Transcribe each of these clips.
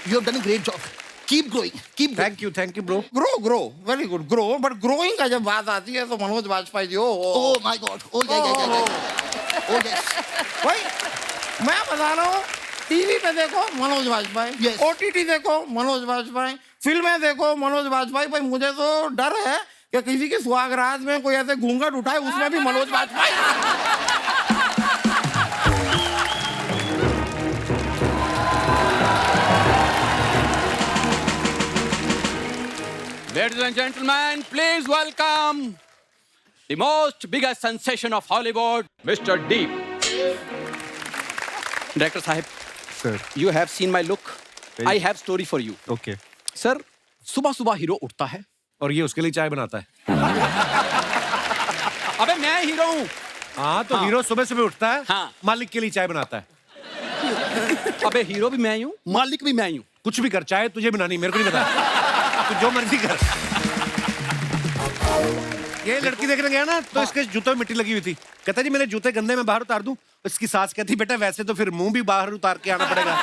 You have done a great job. Keep growing. Keep growing. Thank you bro. Grow very good grow but growing का जब बात आती है तो मनोज वाजपेयी जी Oh my God. Oh yeah. Oh yes. भाई मैं बता रहा हूँ टीवी पे देखो मनोज वाजपेयी, Yes. ओटीटी देखो मनोज वाजपेयी, फिल्में देखो मनोज वाजपेयी. भाई मुझे तो डर है कि किसी की सुहागरात में कोई ऐसे घूंघट उठाए उसमें भी Manoj Vajpayee. Ladies and gentlemen, please welcome the most biggest sensation of Hollywood, Mr. Deep. Director Sahib, Sir. you have seen my look. I have story for you. Okay. Sir, सुबह सुबह हीरो उठता है. और ये उसके लिए चाय बनाता है. अबे मैं हीरो हूँ. हाँ तो हीरो सुबह सुबह उठता है. हाँ. मालिक के लिए चाय बनाता है. अबे हीरो भी मैं ही हूँ, मालिक भी मैं ही हूँ. कुछ भी कर, चाय तुझे बनानी, मेरे को नहीं पता. तू जो मर्जी कर. ये लड़की देखने गया ना तो इसके जूतों में मिट्टी लगी हुई थी. कहता जी मेरे जूते गंदे में बाहर उतार दूं. इसकी सास कहती बेटा वैसे तो फिर मुंह भी बाहर उतार के आना पड़ेगा.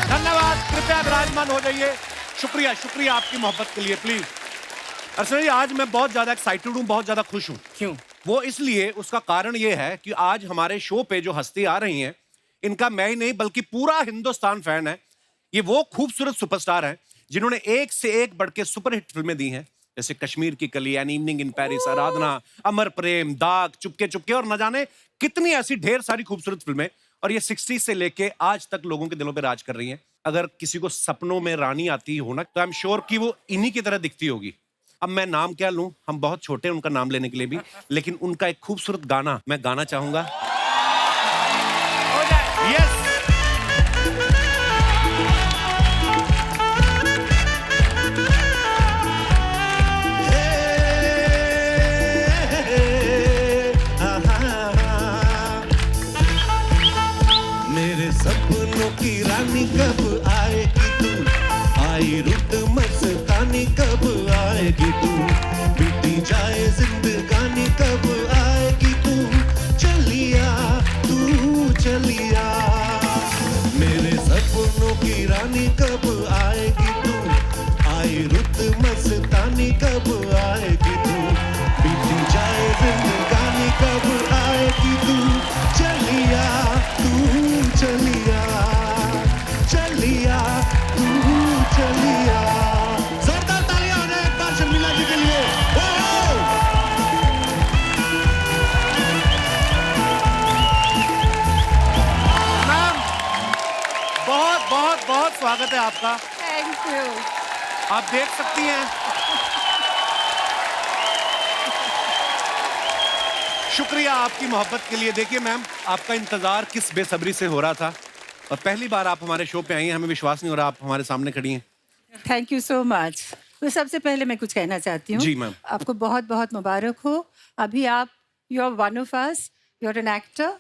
धन्यवाद. कृपया विराजमान हो जाइए. शुक्रिया शुक्रिया आपकी मोहब्बत के लिए. प्लीज. अर्चना जी आज मैं बहुत ज्यादा एक्साइटेड हूँ, बहुत ज्यादा खुश हूँ. क्यों? वो इसलिए, उसका कारण ये है कि आज हमारे शो पे जो हस्ती आ रही हैं, इनका मैं ही नहीं बल्कि पूरा हिंदुस्तान फैन है. ये वो खूबसूरत सुपरस्टार हैं जिन्होंने एक से एक बढ़ के सुपरहिट फिल्में दी हैं, जैसे कश्मीर की कली, एन इवनिंग इन पेरिस, आराधना, अमर प्रेम, दाग, चुपके चुपके और न जाने कितनी ऐसी ढेर सारी खूबसूरत फिल्में. और ये 60 से लेके आज तक लोगों के दिलों पे राज कर रही हैं. अगर किसी को सपनों में रानी आती हो ना तो आई एम श्योर कि वो इन्हीं की तरह दिखती होगी. अब मैं नाम क्या लूं, हम बहुत छोटे हैं उनका नाम लेने के लिए भी, लेकिन उनका एक खूबसूरत गाना मैं गाना चाहूंगा. यस. मेरे सपनों की रानी कब आएगी तू, आई रुत मस्तानी कब आएगी तू, बीती जाए जिंदगानी कब आएगी तू, चलिया तू चलिया. मेरे सपनों की रानी कब आएगी तू, आई रुत मस्तानी कब आएगी तू, बीती जाए जिंदगानी कब आएगी तू, चलिया तू चलिया चलिया तू चलिया. जोरदार तालियां हो जाए एक बार शर्मिला जी के लिए. मैम बहुत बहुत बहुत स्वागत है आपका. Thank you. आप देख सकती हैं शुक्रिया आपकी मोहब्बत के लिए. देखिए मैम आपका इंतजार किस बेसब्री से हो रहा था और पहली बार आप हमारे शो पे आई हैं, हमें विश्वास नहीं हो रहा आप हमारे सामने खड़ी हैं. Thank you so much. तो सबसे पहले मैं कुछ कहना चाहती हूँ. जी, मैम. आपको बहुत बहुत मुबारक हो. अभी आप you are one of us. You are an actor.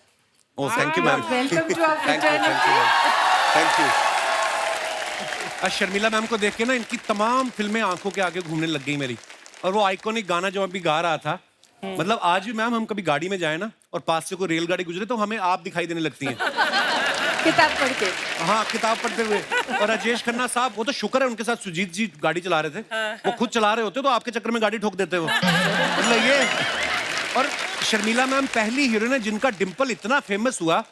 Oh thank you ma'am. Welcome to our thank you fraternity. Thank you. Sharmila ma'am को देख के ना इनकी तमाम फिल्में आंखों के आगे घूमने लग गई मेरी. और वो आइकॉनिक गाना जो अभी गा रहा था, मतलब आज भी मैम हम कभी गाड़ी में जाए ना और पास से कोई रेलगाड़ी गुजरे तो हमें आप दिखाई देने लगती हैं. किताब पढ़ के. हाँ किताब पढ़ते हुए. और राजेश खन्ना साहब, वो तो शुक्र है उनके साथ सुजीत जी गाड़ी चला रहे थे. वो खुद चला रहे होते तो आपके चक्कर में गाड़ी ठोक देते हो. मतलब ये. और शर्मिला मैम पहली हीरोइन है जिनका डिंपल इतना फेमस हुआ.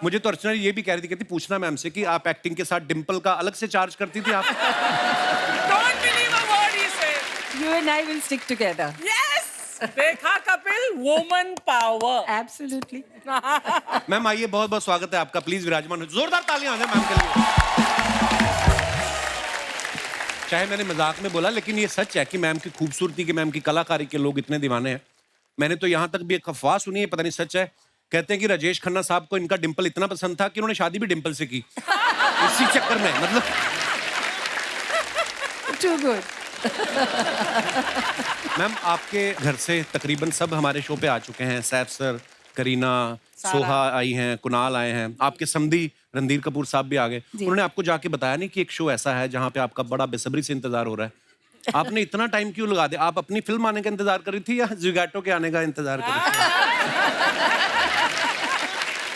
मुझे तो अर्चना ये भी कह रही थी, कहती पूछना मैम से कि आप एक्टिंग के साथ डिंपल का अलग से चार्ज करती थी आप. Don't believe a word he said. You and I will stick together. Yes. देखा Kapil, woman power. Absolutely. Ma'am आइए, बहुत बहुत स्वागत है आपका. प्लीज विराजमान हो. जोरदार तालियां हो जाए मैम के लिए. चाहे मैंने मजाक में बोला लेकिन ये सच है कि मैम की खूबसूरती के, मैम की कलाकारी के लोग इतने दीवाने हैं. मैंने तो यहाँ तक भी एक अफवाह सुनी है, पता नहीं सच है. कहते हैं कि राजेश खन्ना साहब को इनका डिंपल इतना पसंद था कि उन्होंने शादी भी डिंपल से की. इसी चक्कर में मतलब. Too good. मैम आपके घर से तकरीबन सब हमारे शो पे आ चुके हैं. सैफ सर, करीना, सोहा आई हैं, कुणाल आए हैं, आपके समधी रणधीर कपूर साहब भी आ गए. उन्होंने आपको जाके बताया नहीं कि एक शो ऐसा है जहाँ पे आपका बड़ा बेसब्री से इंतजार हो रहा है? आपने इतना टाइम क्यों लगा दिया? आप अपनी फिल्म आने का इंतजार कर रही थी या जिगैटो के आने का इंतजार कर रही थी?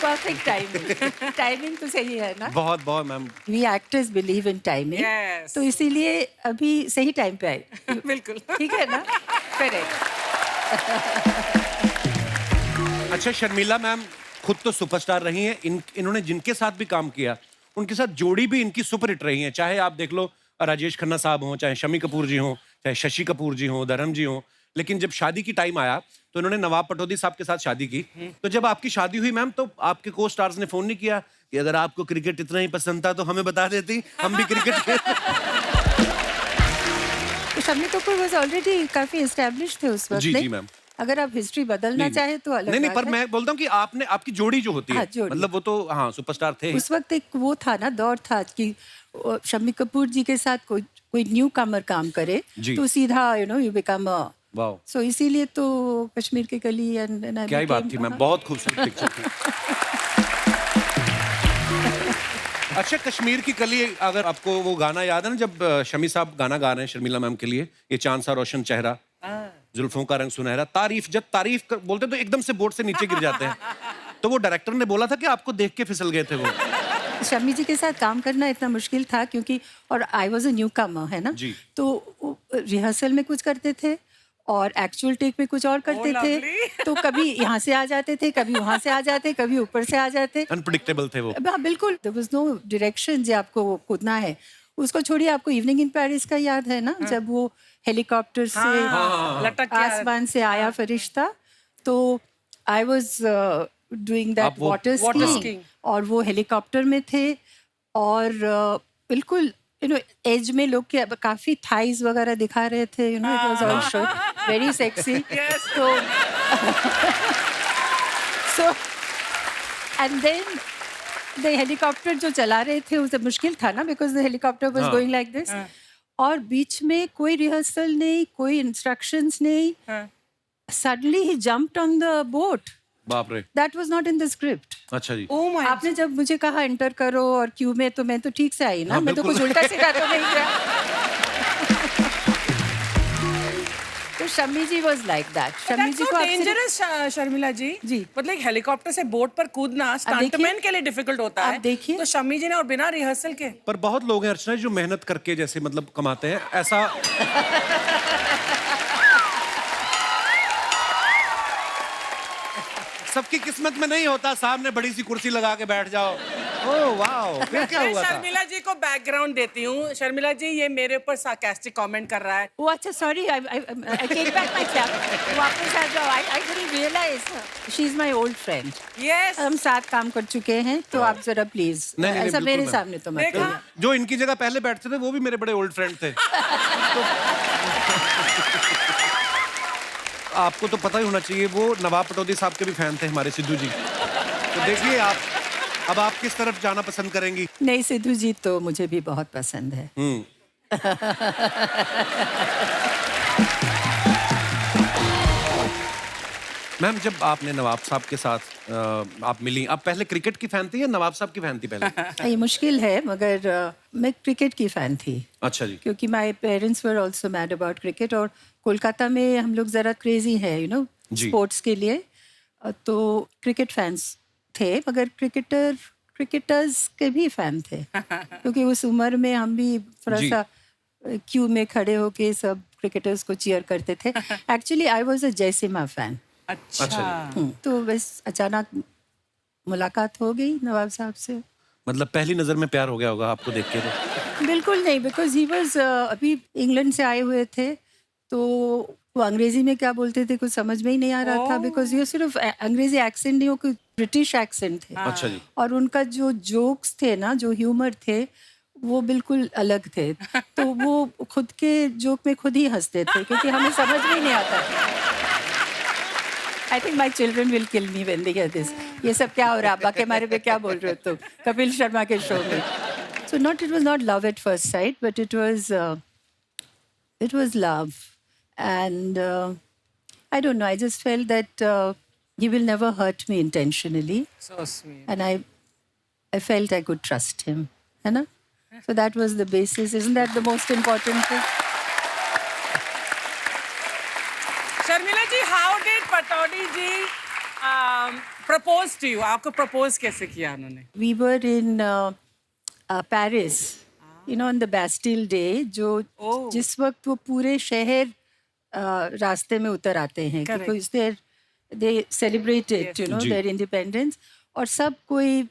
परफेक्ट टाइमिंग, टाइमिंग तो सही है ना. बहुत बहुत ma'am. We actors believe in timing. Yes. तो इसीलिए अभी सही टाइम पे आए. बिल्कुल. ठीक है ना? करेक्ट. अच्छा शर्मिला मैम खुद तो सुपरस्टार रही हैं. इन्होंने जिनके साथ भी काम किया उनके साथ जोड़ी भी इनकी सुपर हिट रही है. चाहे आप देख लो राजेश खन्ना साहब हों, चाहे शम्मी कपूर जी हों, चाहे शशि कपूर जी हों, धर्म जी हों. लेकिन जब शादी की टाइम आया तो इन्होंने नवाब पटौदी साहब के साथ शादी की. तो जब आपकी शादी हुई मैम तो आपके को स्टार्स ने फोन नहीं किया कि अगर आपको क्रिकेट इतना ही पसंद था तो हमें बता देती, हम भी क्रिकेट खेलते. तो शम्मी कपूर वाज ऑलरेडी काफी एस्टैब्लिश थे उस वक्त. जी, नहीं? जी, मैम. अगर आप हिस्ट्री बदलना चाहे तो अलग नहीं नहीं बात पर है. मैं बोलता हूँ कि आपने आपकी जोड़ी जो होती है हाँ, जोड़ी. मतलब वो तो हाँ सुपरस्टार थे ही. उस वक्त एक वो था ना, दौर था कि शम्मी कपूर जी के साथ कोई न्यू कमर काम करे जी. तो सीधा यू बिकम. वाओ. सो इसीलिए तो कश्मीर की कली एंड क्या ही बात थी मैम, बहुत खूबसूरत पिक्चर थी. अच्छा कश्मीर की कली, अगर आपको वो गाना याद है ना जब शमी साहब गाना गा रहे हैं शर्मिला मैम के लिए, ये चांद सा रोशन चेहरा जुल्फों का रंग सुनहरा, तारीफ जब तारीफ बोलते तो एकदम से बोर्ड से नीचे गिर जाते हैं. तो वो डायरेक्टर ने बोला था कि आपको देख के फिसल गए थे वो. शम्मी जी के साथ काम करना इतना मुश्किल था क्योंकि और आई वाज अ न्यू कमर है ना. जी. तो रिहर्सल में कुछ करते थे और एक्चुअल टेक में कुछ और करते थे. तो कभी यहाँ से आ जाते थे, कभी वहाँ से आ जाते, कभी ऊपर से आ जाते. अनप्रिडिक्टेबल थे वो. हाँ बिल्कुल. देयर वाज नो डायरेक्शन जो आपको वो कूदना है. उसको छोड़िए, आपको इवनिंग इन पेरिस का याद है ना, जब वो हेलीकॉप्टर से लटक के आसमान से आया फरिश्ता. तो आई वाज डूइंग दैट आप वो वाटर water स्कीइंग skiing. और वो हेलीकॉप्टर में थे और बिल्कुल एज में लोग के काफी थाइज वगैरह दिखा रहे थे. It was all show very sexy. तो so and then the helicopter जो चला रहे थे उसे मुश्किल था ना, because the helicopter was going like this. और बीच में कोई रिहर्सल नहीं, कोई इंस्ट्रक्शंस नहीं. सडनली ही जंप्ड ऑन द बोट. बाप रे. That was not in the script. अच्छा जी. Oh my आपने जब मुझे कहा एंटर करो और क्यू में, तो मैं तो ठीक से आई ना. हाँ, मैं तो बिल्कुल. कुछ उल्टा सीधा तो नहीं किया. तो Shammi ji was like that. Shammi That's ji so को आपसे dangerous, शर्मिला जी. जी. मतलब एक हेलीकॉप्टर से बोट पर कूदना स्टंटमैन के लिए डिफिकल्ट होता आप है. देखिए. तो शम्मी जी ने और बिना रिहर्सल के. पर बहुत लोग हैं अर्चना जो मेहनत करके जैसे मतलब कमाते हैं ऐसा. सबकी किस्मत में नहीं होता. सामने बड़ी सी कुर्सी लगा के बैठ जाओ. ओह वाओ, फिर क्या मैं हुआ था? शर्मिला जी को बैकग्राउंड देती हूँ. शर्मिला जी ये मेरे ऊपर सार्कास्टिक कमेंट कर रहा है. Oh, अच्छा, sorry, I take back my clap. वापस आ जाओ. I didn't realize. She is my old friend. Yes. हम साथ काम कर चुके हैं, तो आप जरा प्लीज नहीं, नहीं, ऐसा बिल्कुल मेरे मैम. सामने तो मत देखा? करिए. जो इनकी जगह पहले बैठते थे वो भी मेरे बड़े ओल्ड फ्रेंड थे. आपको तो पता ही होना चाहिए वो नवाब पटौदी साहब के भी फैन थे हमारे सिद्धू जी. तो देखिए आप अब आप किस तरफ जाना पसंद करेंगी. नहीं, सिद्धू जी तो मुझे भी बहुत पसंद है. मैम जब आपने नवाब साहब के साथ आप मिली, आप पहले क्रिकेट की फैन थी या नवाब साहब की फैन थी पहले? ये मुश्किल है, मगर मैं क्रिकेट की फैन थी. अच्छा जी. क्योंकि my parents were also mad about cricket और कोलकाता में हम लोग ज़रा क्रेजी है जी. स्पोर्ट्स के लिए. तो क्रिकेट फैंस थे, मगर क्रिकेटर्स के भी फैन थे. क्योंकि उस उम्र में हम भी थोड़ा जी. सा क्यू में खड़े होके सब क्रिकेटर्स को चीयर करते थे. Actually I was a Jaisimha fan. अच्छा. तो बस अचानक मुलाकात हो गई नवाब साहब से. मतलब पहली नजर में प्यार हो गया होगा आपको देख के तो. बिल्कुल नहीं, बिकॉज ही वाज अभी इंग्लैंड से आए हुए थे. तो वो अंग्रेजी में क्या बोलते थे कुछ समझ में ही नहीं आ रहा था, बिकॉज ये सिर्फ अंग्रेजी एक्सेंट नहीं, वो कोई ब्रिटिश एक्सेंट थे. अच्छा जी. और उनका जो जोक्स थे ना, जो ह्यूमर थे, वो बिल्कुल अलग थे. तो वो खुद के जोक में खुद ही हंसते थे क्योंकि हमें समझ में ही नहीं आता. I think my children will kill me when they hear this. ये सब क्या हो रहा है, अब्बा के बारे में क्या बोल रहे हो तुम कपिल शर्मा के शो में. So not it was not love at first sight, but it was love. And I don't know, I just felt that he will never hurt me intentionally. So sweet. And I felt I could trust him, है ना? So that was the basis. Isn't that the most important thing? Sharmila ji, how did Pataudi ji propose to you? आपको propose कैसे किया उन्होंने? We were in Paris, on the Bastille Day, जिस वक्त वो पूरे शहर रास्ते में उतर आते हैं, Correct. because they celebrated, their independence, और सब कोई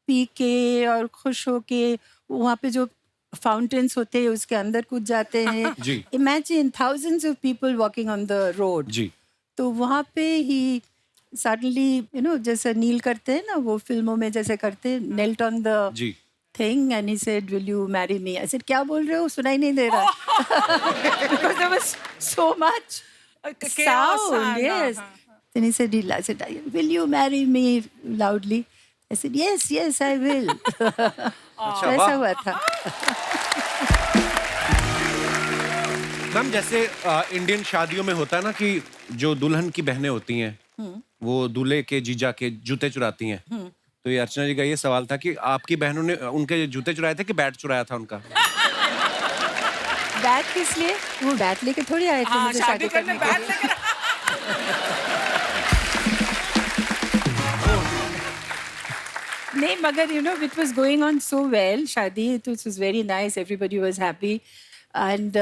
पी के और खुश होके वहाँ पे जो फाउंटेन्स होते हैं उसके अंदर कूद जाते हैं. जी. Imagine thousands of people walking on the road. जी. तो वहाँ पे ही suddenly, जैसे नील करते हैं ना, वो फिल्मों में जैसे करते हैं, knelt on the ji. thing and he said, will you marry me? I said, क्या बोल रहे हो? सुनाई नहीं दे रहा. Because there was so much sound. Yes. Then he said, I said, will you marry me loudly? I said, yes, I will. तो ऐसा हुआ था. मैम, जैसे इंडियन शादियों में होता है ना कि जो दुल्हन की बहनें होती हैं वो दूल्हे के जीजा के जूते चुराती हैं. तो ये अर्चना जी का ये सवाल था कि आपकी बहनों ने उनके जूते चुराए थे कि बैट चुराया था उनका? बैट किस लिए? वो बैट लेके थोड़ी आए थे मुझे शादी करने के लिए. नहीं, मगर it was going on so well. शादी, it was very nice. Everybody was happy. And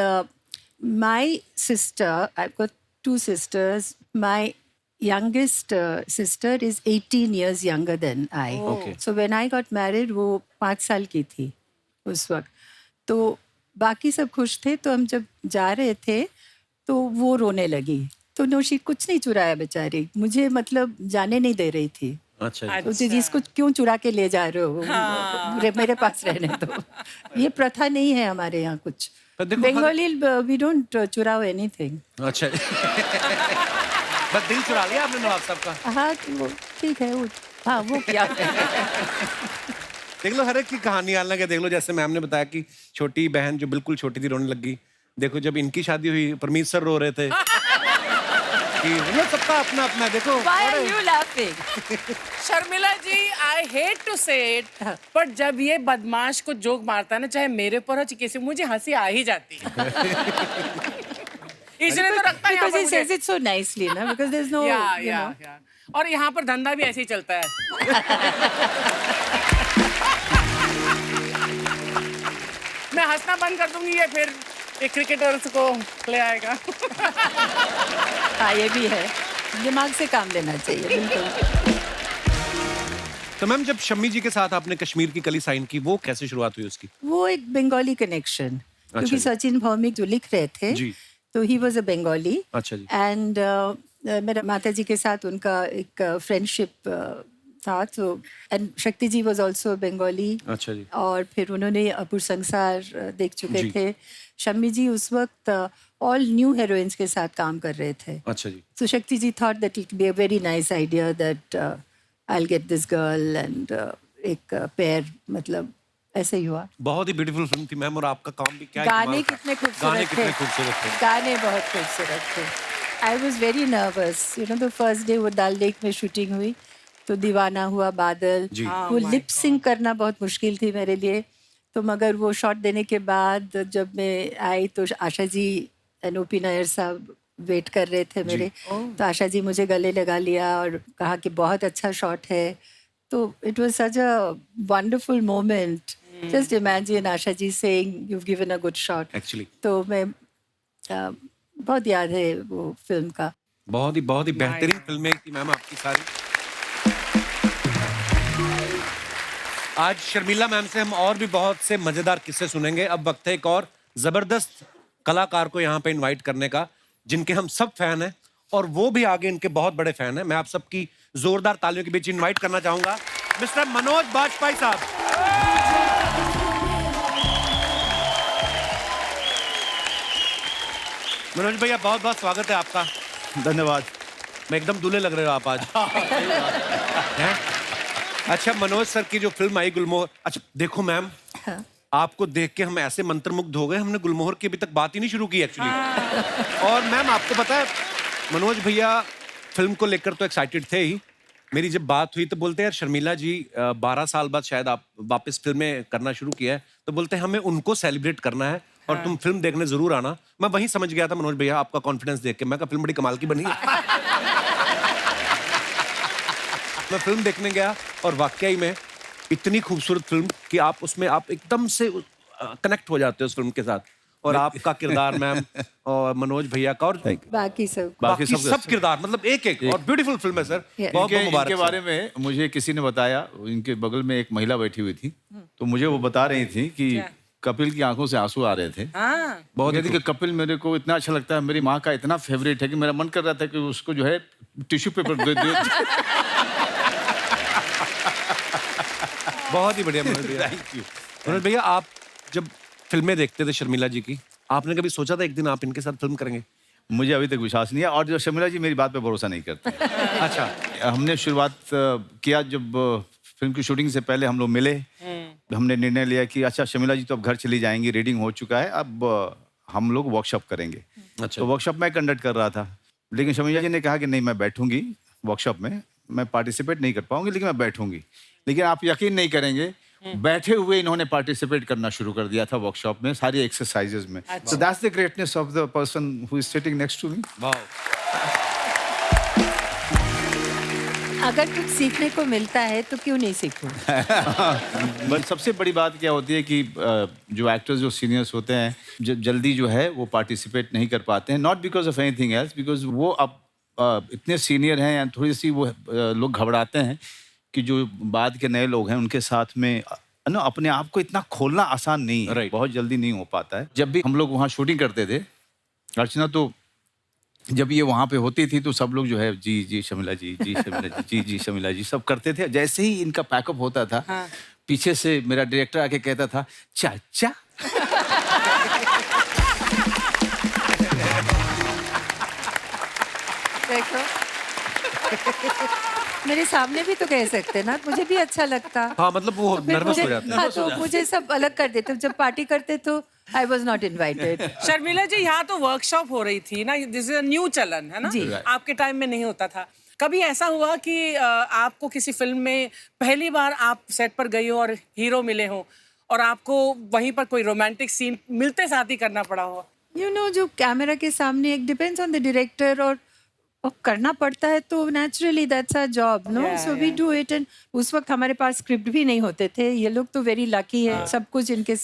my sister, I've got two sisters. My youngest sister is 18 years younger than I. Okay. So when I got married, वो 5 साल की थी उस वक्त. तो बाकी सब खुश थे. तो हम जब जा रहे थे तो वो रोने लगी. तो नौशी कुछ नहीं चुराया बेचारी. मुझे मतलब जाने नहीं दे रही थी. अच्छा. तो जिसको क्यों चुरा के ले जा रहे हो? मेरे पास रहने दो. ये प्रथा नहीं है हमारे यहाँ कुछ. बंगाली वी डोंट चुराओ एनीथिंग. अच्छा. बस दिल चुरा लिया आपने नवाब साहब का. हाँ, वो ठीक है. वो क्या है. देख लो, हर एक की कहानी अलग है. देख लो, जैसे मैम ने बताया कि छोटी बहन जो बिल्कुल छोटी थी रोने लगी. देखो, जब इनकी शादी हुई परमीत सर रो रहे थे कि सबका अपना अपना. देखो, Why are you laughing? Sharmila ji, I hate to say it, पर जब ये बदमाश को जोक मारता है ना, चाहे मेरे पर हो चाहे किसी, मुझे हंसी आ ही जाती है. इसलिए तो रखता है यहाँ Because पर he मुझे. says it so nicely, ना? Because there's no, या. और यहाँ पर धंधा भी ऐसे ही चलता है. मैं हंसना बंद कर दूंगी, ये फिर एक क्रिकेटर्स को ले आएगा. हाँ, ये भी है. दिमाग से काम लेना चाहिए. बिल्कुल. तो मैम, जब शम्मी जी के साथ आपने कश्मीर की कली साइन की, वो कैसे शुरुआत हुई उसकी? वो एक बंगाली कनेक्शन, क्योंकि जी. सचिन भौमिक जो लिख रहे थे जी. तो ही वॉज अ बंगाली. अच्छा जी. एंड मेरा माता जी के साथ उनका एक फ्रेंडशिप था. तो एंड शक्ति जी वॉज ऑल्सो बंगाली. अच्छा जी. और फिर उन्होंने अपूर संसार देख चुके जी. थे. शम्मी जी उस वक्त ऑल न्यू हीरोइंस के साथ काम कर रहे थे. अच्छा जी. So Shakti ji thought that it would be a very nice idea that I'll get this girl and एक pair, मतलब ऐसे ही हुआ. बहुत ही ब्यूटीफुल फिल्म थी मैम, और आपका काम भी क्या है. गाने कितने गाने खूबसूरत कितने थे. खूबसूरत थे. गाने बहुत खूबसूरत थे. I was very nervous. The first day वो दाल लेक में शूटिंग हुई तो दीवाना हुआ बादल. जी. वो लिप सिंक करना बहुत मुश्किल थी मेरे लिए. तो मगर वो शॉट देने के बाद जब मैं आई तो आशा जी एंड ओपी नायर साहब वेट कर रहे थे मेरे. तो आशा जी मुझे गले लगा लिया और कहा कि बहुत अच्छा शॉट है. तो it was such a wonderful moment. Just imagine Asha ji saying you have given a good shot. Actually तो मैं बहुत याद है वो फिल्म का. बहुत ही बेहतरीन फिल्में थी मैम आपकी सारी. आज शर्मिला मैम से हम और भी बहुत से मजेदार किस्से सुनेंगे. अब वक्त है एक और जबरदस्त कलाकार को यहाँ पे इनवाइट करने का, जिनके हम सब फैन हैं और वो भी आगे इनके बहुत बड़े फैन हैं. मैं आप सबकी जोरदार तालियों के बीच इनवाइट करना चाहूंगा मिस्टर मनोज बाजपेयी साहब. मनोज भैया, बहुत बहुत स्वागत है आपका. धन्यवाद. मैं एकदम दूल्हे लग रहे हो आप आज. हैं? अच्छा, मनोज सर की जो फिल्म आई गुलमोहर. अच्छा देखो मैम, आपको देख के हम ऐसे मंत्रमुग्ध हो गए, हमने गुलमोहर की अभी तक बात ही नहीं शुरू की एक्चुअली. और मैम आपको पता है, मनोज भैया फिल्म को लेकर तो एक्साइटेड थे ही. मेरी जब बात हुई तो बोलते हैं यार शर्मिला जी 12 साल बाद शायद आप वापस फिल्में करना शुरू किया है, तो बोलते हैं हमें उनको सेलिब्रेट करना है और तुम फिल्म देखने जरूर आना। मैं वहीं समझ गया था मनोज भैया आपका कॉन्फिडेंस देख के, मैं कहा फिल्म बड़ी कमाल की बनी है। मैं फिल्म देखने गया और वाकई में इतनी खूबसूरत फिल्म कि आप उसमें आप एकदम से कनेक्ट हो जाते हो उस फिल्म के साथ। और आपका किरदार मैम और मनोज भैया का और बाकी सब बाकी सब किरदार मतलब एक और ब्यूटीफुल फिल्म है सर। Yes. बहुत बहुत मुबारक इनके सर। बारे में मुझे किसी ने बताया, इनके बगल में एक महिला बैठी हुई थी, तो मुझे वो बता रही थी कि कपिल की आंखों से आंसू आ रहे थे। हाँ बहुत कहती कि कपिल मेरे को इतना अच्छा लगता है, मेरी माँ का इतना फेवरेट है कि मेरा मन कर रहा था कि उसको जो है टिश्यू पेपर दे दो। बहुत ही बढ़िया मनोज भैया। Thank you. मनोज भैया आप जब फिल्में देखते थे शर्मिला जी की, आपने कभी सोचा था एक दिन आप इनके साथ फिल्म करेंगे? मुझे अभी तक विश्वास नहीं है, और जो शर्मिला जी मेरी बात पे भरोसा नहीं करते। अच्छा। हमने शुरुआत किया जब फिल्म की शूटिंग से पहले हम लोग मिले, हमने निर्णय लिया कि अच्छा शर्मिला जी तो अब घर चली जाएंगी, रीडिंग हो चुका है, अब हम लोग वर्कशॉप करेंगे। अच्छा। तो वर्कशॉप मैं कंडक्ट कर रहा था, लेकिन शर्मिला जी ने कहा कि नहीं मैं बैठूंगी वर्कशॉप में, मैं पार्टिसिपेट नहीं कर पाऊंगी लेकिन मैं बैठूंगी। लेकिन आप यकीन नहीं करेंगे, बैठे हुए इन्होंने पार्टिसिपेट करना शुरू कर दिया था वर्कशॉप में, सारी एक्सरसाइजेज में। So that's the greatness of the person who is sitting next to me. अगर कुछ सीखने को मिलता है तो क्यों नहीं सीखूं? बट सबसे बड़ी बात क्या होती है कि जो एक्टर्स जो सीनियर्स होते हैं जल्दी जो है वो पार्टिसिपेट नहीं कर पाते हैं, not because of anything else, because वो अब इतने सीनियर हैं या थोड़ी सी वो लोग घबराते हैं कि जो बाद के नए लोग हैं उनके साथ में ना अपने आप को इतना खोलना आसान नहीं है। Right. बहुत जल्दी नहीं हो पाता है। जब भी हम लोग वहाँ शूटिंग करते थे अर्चना, तो जब ये वहाँ पे होती थी तो सब लोग जो है जी जी शर्मिला जी, जी शर्मिला जी, जी जी शर्मिला जी सब करते थे। जैसे ही इनका पैकअप होता था, पीछे से मेरा डायरेक्टर आके कहता था चाचा। देखो मेरे सामने भी तो कह सकते ना, मुझे भी अच्छा लगता। हाँ मतलब वो फिर नर्वस मुझे- हो जाते हैं। हाँ, तो मुझे सब अलग कर देते, जब पार्टी करते तो I was not invited. Sharmila ji यहाँ तो वर्कशॉप हो रही थी ना, दिस इज अ न्यू चलन है ना, जी। आपके टाइम में नहीं होता था। कभी ऐसा हुआ कि आपको किसी फिल्म में पहली बार आप सेट पर गई हो और हीरो मिले हो और आपको वहीं पर कोई रोमांटिक सीन मिलते साथ ही करना पड़ा हो? यू नो जो कैमरा के सामने एक डिपेंड्स ऑन द डायरेक्टर, और करना पड़ता है तो naturally that's our job, no, so we do it. And उस वक्त हमारे पास स्क्रिप्ट भी नहीं होते थे, ये लोग तो वेरी लकी है, सब कुछ इनके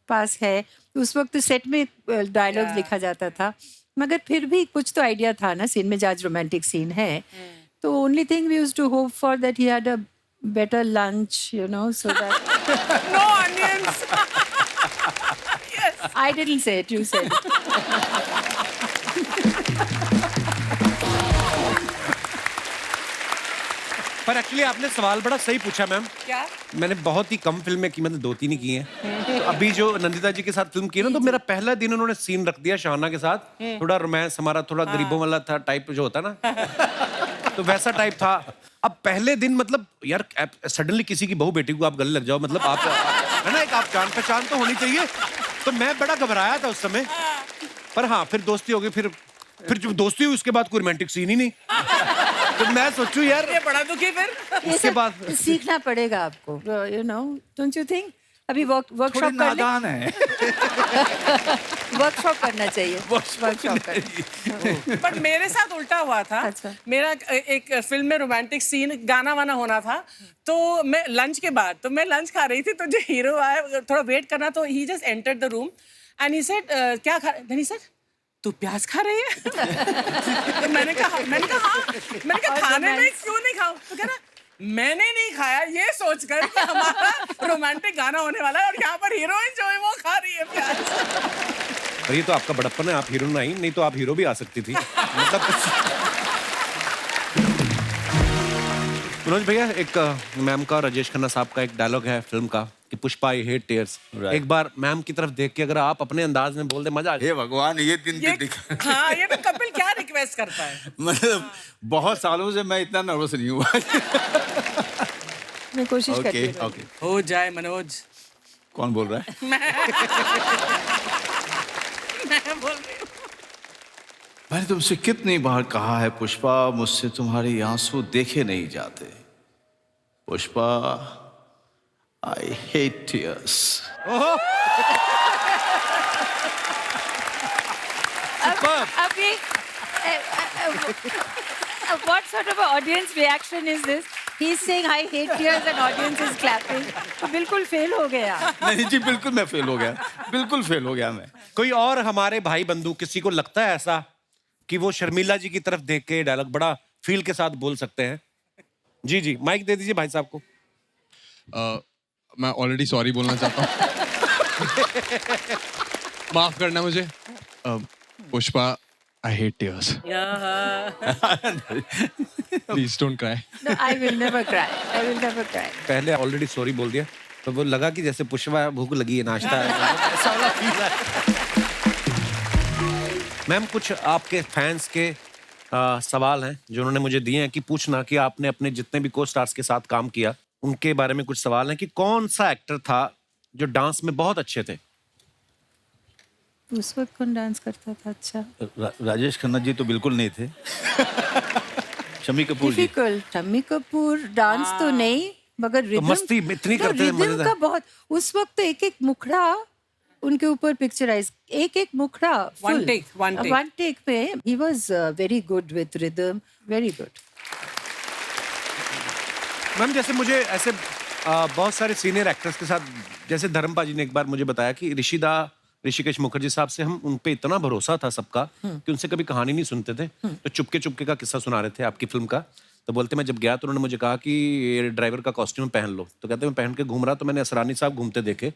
पास है। उस वक्त सेट में डायलॉग्स लिखा जाता था, मगर फिर भी कुछ तो आइडिया था ना सीन में, आज रोमांटिक सीन है तो only thing we used to hope for that he had a better lunch, you know, so that no onions. I didn't say it, you said it. पर एक्चुअली आपने सवाल बड़ा सही पूछा मैम। क्या? मैंने बहुत ही कम फिल्में की, मतलब 2-3 ही की हैं। तो अभी जो नंदिता जी के साथ फिल्म की ना, तो मेरा पहला दिन उन्होंने सीन रख दिया शाहना के साथ, थोड़ा रोमांस हमारा थोड़ा गरीबों वाला था टाइप जो होता ना, तो वैसा टाइप था। अब पहले दिन मतलब यार सडनली किसी की बहू बेटी को आप गले लग जाओ, मतलब आप है ना, एक आप जान पहचान तो होनी चाहिए। तो मैं बड़ा घबराया था उस समय, पर हाँ फिर दोस्ती हो गई। फिर जो दोस्ती हुई उसके बाद कोई रोमांटिक सीन ही नहीं। तो मैं सोचूं यार ये बड़ा दुखी फिर। ये उसके सब बाद सीखना पड़ेगा आपको, you know, don't you think? अभी वर्कशॉप थोड़ी कर ले, नादान है। वर्कशॉप करना चाहिए, वर्कशॉप कर। पर मेरे साथ उल्टा हुआ था। अच्छा। मेरा एक फिल्म में रोमांटिक सीन गाना वाना होना था, तो मैं लंच के बाद, तो मैं लंच खा रही थी, तो जो हीरो आया थोड़ा वेट करना, तो he just entered the room and he said क्या खा, देन ही सेड तू प्याज खा रही है? तो मैंने कहा हाँ। मैंने कहा खाने में क्यों नहीं खाऊं? तो कह रहा मैंने नहीं खाया ये सोचकर कि हमारा रोमांटिक गाना होने वाला है और यहाँ पर हीरोइन जो है वो खा रही है प्याज। और ये तो आपका बड़प्पन है, आप हीरो नहीं तो आप हीरो भी आ सकती थी। मतलब मनोज भैया, एक मैम का, राजेश खन्ना साहब का एक डायलॉग है फिल्म का कि पुष्पा आई हेट टीयर्स। एक बार मैम की तरफ देख के अगर आप अपने अंदाज में बोल दे, मजा आ जाए। हे भगवान, ये दिन ये तो दिखा। हाँ, ये तो कपिल क्या रिक्वेस्ट करता है। मतलब बहुत सालों से मैं इतना नर्वस नहीं हुआ। मैं कोशिश करती ओके हूँ। ओके। हो जाए मनोज। कौन बोल रहा है? मैं बोल रही हूँ। मैंने तुमसे कितनी बार कहा है पुष्पा, मुझसे तुम्हारे आंसू देखे नहीं जाते। Pushpa, I hate tears. Superb. अभी what sort of an audience reaction is this? He's saying I hate tears and audience is clapping. तो बिल्कुल फेल हो गया. नहीं जी, बिल्कुल मैं फेल हो गया, बिल्कुल फेल हो गया मैं. कोई और हमारे भाई बंधु किसी को लगता है ऐसा कि वो शर्मिला जी की तरफ देख के डायलॉग बड़ा फील के साथ बोल सकते हैं? जी जी, माइक दे दीजिए भाई साहब को. मैं ऑलरेडी सॉरी बोलना चाहता हूँ. माफ करना मुझे. Pushpa, I hate tears. Please don't cry. No, I will never cry. I will never cry. पहले ऑलरेडी सॉरी बोल दिया तो वो लगा कि जैसे पुष्पा भूख लगी है, नाश्ता है, ऐसा वाला फील है. मैम, कुछ आपके फैंस के सवाल हैं जो उन्होंने मुझे दिए हैं कि पूछना कि आपने अपने जितने भी को स्टार्स के साथ काम किया उनके बारे में कुछ सवाल हैं कि कौन सा एक्टर था जो डांस में बहुत अच्छे थे? उस वक्त कौन डांस करता था अच्छा? राजेश खन्ना जी तो बिल्कुल नहीं थे. शम्मी कपूर जी. डिफिकल्ट. शम्मी कपूर डांस तो नहीं, मगर रिदम मस्ती इतनी करते थे, रिदम मजेदार. का बहुत. उस वक्त तो एक एक मुखड़ा उनके ऊपर पिक्चराइज, एक एक मुखड़ा One take पे he was very good with rhythm, very good. Ma'am, जैसे मुझे ऐसे बहुत सारे सीनियर एक्टर्स के साथ, जैसे धर्मपा जी ने एक बार मुझे बताया कि ऋषिकेश मुखर्जी साहब से हम उन पे इतना भरोसा था सबका कि उनसे कभी कहानी नहीं सुनते थे. तो चुपके चुपके का किस्सा सुना रहे थे आपकी फिल्म का. तो बोलते मैं जब गया तो उन्होंने मुझे कहा कि ये ड्राइवर का कॉस्ट्यूम पहन लो. तो कहते मैं पहन के घूम रहा तो मैंने असरानी साहब घूमते देखे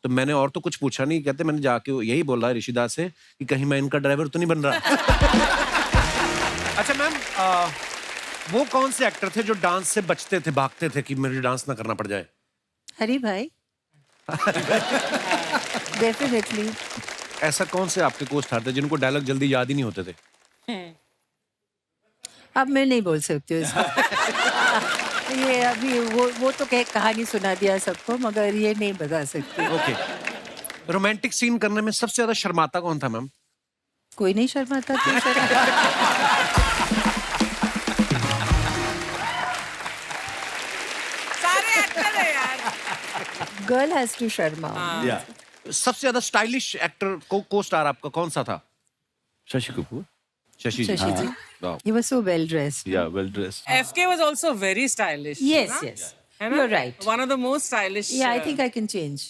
तो मैंने और तो कुछ पूछा नहीं. कहते मैंने जाके यही बोला ऋषिदास से कि कहीं मैं इनका ड्राइवर तो नहीं बन रहा. अच्छा मैम, वो कौन से एक्टर थे जो डांस से बचते थे, भागते थे कि मुझे डांस ना करना पड़ जाए? हरी भाई. डेफिनेटली. ऐसा कौन से आपके को स्टार थे जिनको डायलॉग जल्दी याद ही नहीं होते थे? अब मैं नहीं बोल सकती हूँ इसको. ये अभी वो तो कहानी सुना दिया सबको, मगर ये नहीं बता सकती. ओके. रोमांटिक सीन करने में सबसे ज्यादा शर्माता कौन था मैम? कोई नहीं शर्माता था. सारे एक्टर है यार. गर्ल हैज टू शर्मा. या सबसे ज्यादा स्टाइलिश एक्टर को स्टार आपका कौन सा था? शशि कपूर. शशि जी. शशि जी. He was so well dressed. या well dressed. FK was also very stylish. Yes, ना? yes. है ना? You're right. One of the most stylish. Yeah, I think I can change.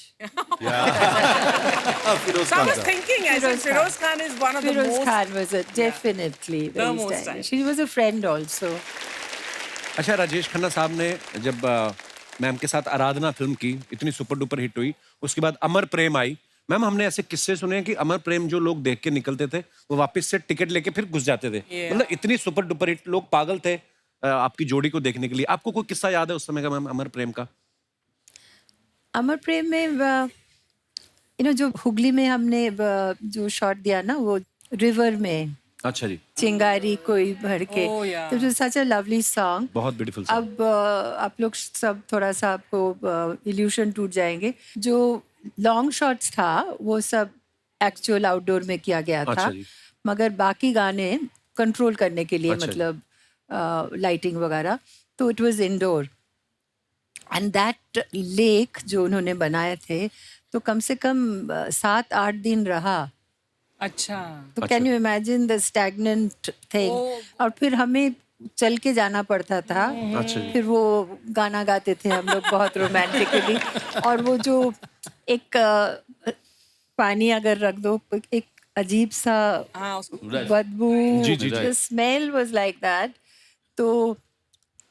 Firoz So I Khan was साहब. thinking, I said Feroz Khan is one of the Firoz most. Khan was definitely very most stylish. He was a friend also. अच्छा, राजेश खन्ना साहब ने जब ma'am के साथ आराधना film की, इतनी super duper hit हुई, उसके बाद अमर प्रेम आई. मैम, हमने ऐसे किस्से सुने हैं कि अमर प्रेम जो लोग देख के निकलते थे वो वापस से टिकट लेके फिर घुस जाते थे. मतलब इतनी सुपर डुपर हिट, लोग पागल थे आपकी जोड़ी को देखने के लिए. आपको कोई किस्सा याद है उस समय का मैम अमर प्रेम का? अमर प्रेम में जो हुगली में हमने जो शॉट दिया ना, वो रिवर में. अच्छा जी. चिंगारी कोई भर के. Oh, yeah. तो it such a lovely song. बहुत ब्यूटीफुल. अब आप लोग सब थोड़ा सा आपको इल्यूशन टूट जाएंगे. जो लॉन्ग शॉट्स था वो सब एक्चुअल आउटडोर में किया गया था. अच्छा जी. मगर बाकी गाने कंट्रोल करने के लिए, अच्छा जी. मतलब लाइटिंग वगैरह, तो it was indoor. And that lake जो उन्होंने बनाए थे तो कम से कम 7-8 दिन रहा. अच्छा. तो can you imagine the stagnant thing. और फिर हमें चल के जाना पड़ता था. अच्छा जी. फिर वो गाना गाते थे हम लोग बहुत रोमांटिकली. और वो जो एक पानी अगर रख दो, एक अजीब सा हाँ, उसको बदबू. जी, जी, जी. The smell was like that. तो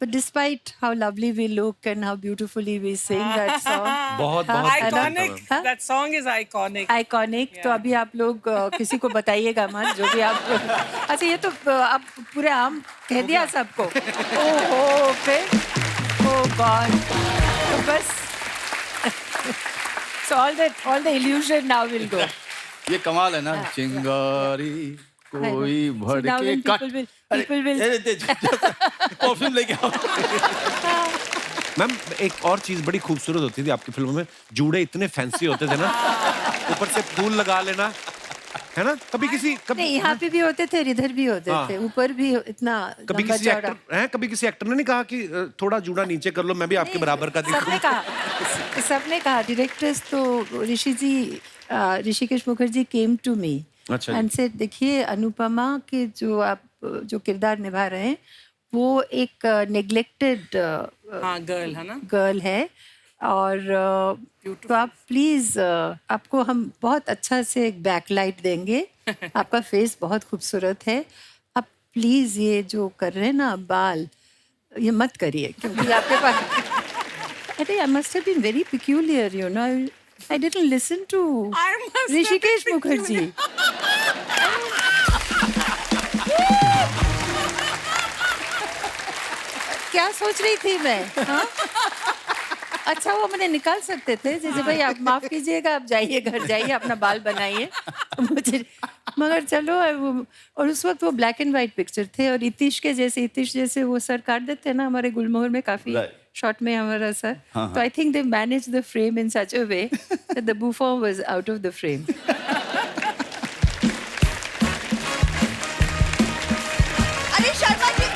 but despite how lovely we look and how beautifully we sing that song, बहुत हाँ, बहुत iconic. हाँ? That song is iconic. Iconic. तो अभी आप लोग किसी को बताइएगा मत, जो भी आप. अच्छा, ये तो आप पूरे आम कह दिया सबको. ओहो, फिर ओह गॉड. तो बस so all the illusion now will go. ये कमाल है ना. चिंगारी कोई भर So now के when people will परफ्यूम लेके आओ. मैम, एक और चीज बड़ी खूबसूरत होती थी आपकी फिल्मों में. जूड़े इतने फैंसी होते थे ना, ऊपर से फूल लगा लेना, है ना? कभी नहीं, यहाँ पे भी होते थे, इधर भी होते हाँ. थे, ऊपर भी इतना कभी लंबा किसी चौड़ा. एक्टर कभी किसी एक्टर ने नहीं कहा कि थोड़ा जूड़ा नीचे कर लो, मैं भी आपके बराबर का दिखूं? सबने कहा. डायरेक्टर्स तो Hrishikesh Mukherjee came to me अच्छा जी। एंड से देखिए अनुपमा के जो किरदार निभा रहे हैं वो एक नेग्लेक्टेड हाँ गर्ल है ना. गर्ल है और तो आप प्लीज आपको हम बहुत अच्छा से एक बैकलाइट देंगे. आपका फेस बहुत खूबसूरत है. आप प्लीज ये जो कर रहे हैं ना बाल ये मत करिए क्योंकि आपके पास अरे I must have been very peculiar you know. I didn't listen to I must have been Rishikesh Mukherjee. क्या सोच रही थी मैं हाँ? अच्छा वो मैंने निकाल सकते थे जैसे भाई आप माफ कीजिएगा आप जाइए घर जाइए अपना बाल बनाइए मुझे मगर चलो और उस वक्त वो ब्लैक एंड वाइट पिक्चर थे और इतिश जैसे वो सर काट देते हैं ना हमारे गुलमोहर में काफी शॉर्ट में हमारा सर तो I think they manage the frame in such a way that the बुफॉन was out of the frame. अरे शर्मा जी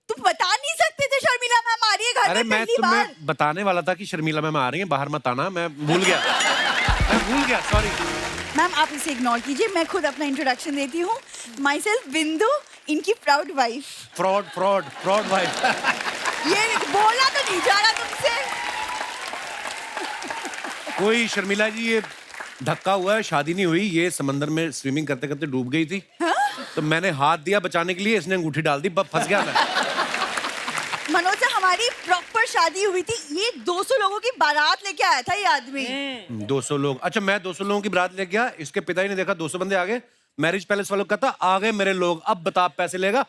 तुम बता नहीं सकते थे शर्मिला मैम आ रही है घर अरे में मैं पहली तुम्हें बार. बताने वाला था कि शर्मिला मैम आ रही हैं, बाहर मत आना. मैं भूल गया सॉरी. मैम आप इसे इग्नोर कीजिए मैं खुद अपना इंट्रोडक्शन देती हूँ. माई सेल्फ बिंदु इनकी प्राउड वाइफ. Fraud wife. ये बोला तो नहीं जा रहा तुमसे. कोई शर्मिला जी ये धक्का हुआ है, शादी नहीं हुई, ये समंदर में स्विमिंग करते करते डूब गई थी. तो मैंने हाथ दिया बचाने के लिए, इसने अंगूठी डाल दी, फंस गया मैं. मनोज से हमारी प्रॉपर शादी हुई थी. ये 200 लोगों की बारात लेके आया था ये आदमी. 200 लोग. अच्छा मैं 200 लोगों की बारात ले गया, इसके पिता ही ने देखा 200 बंदे आ गए. मैरिज पैलेस वालों का था आ गए मेरे लोग, अब बता आप पैसे लेगा.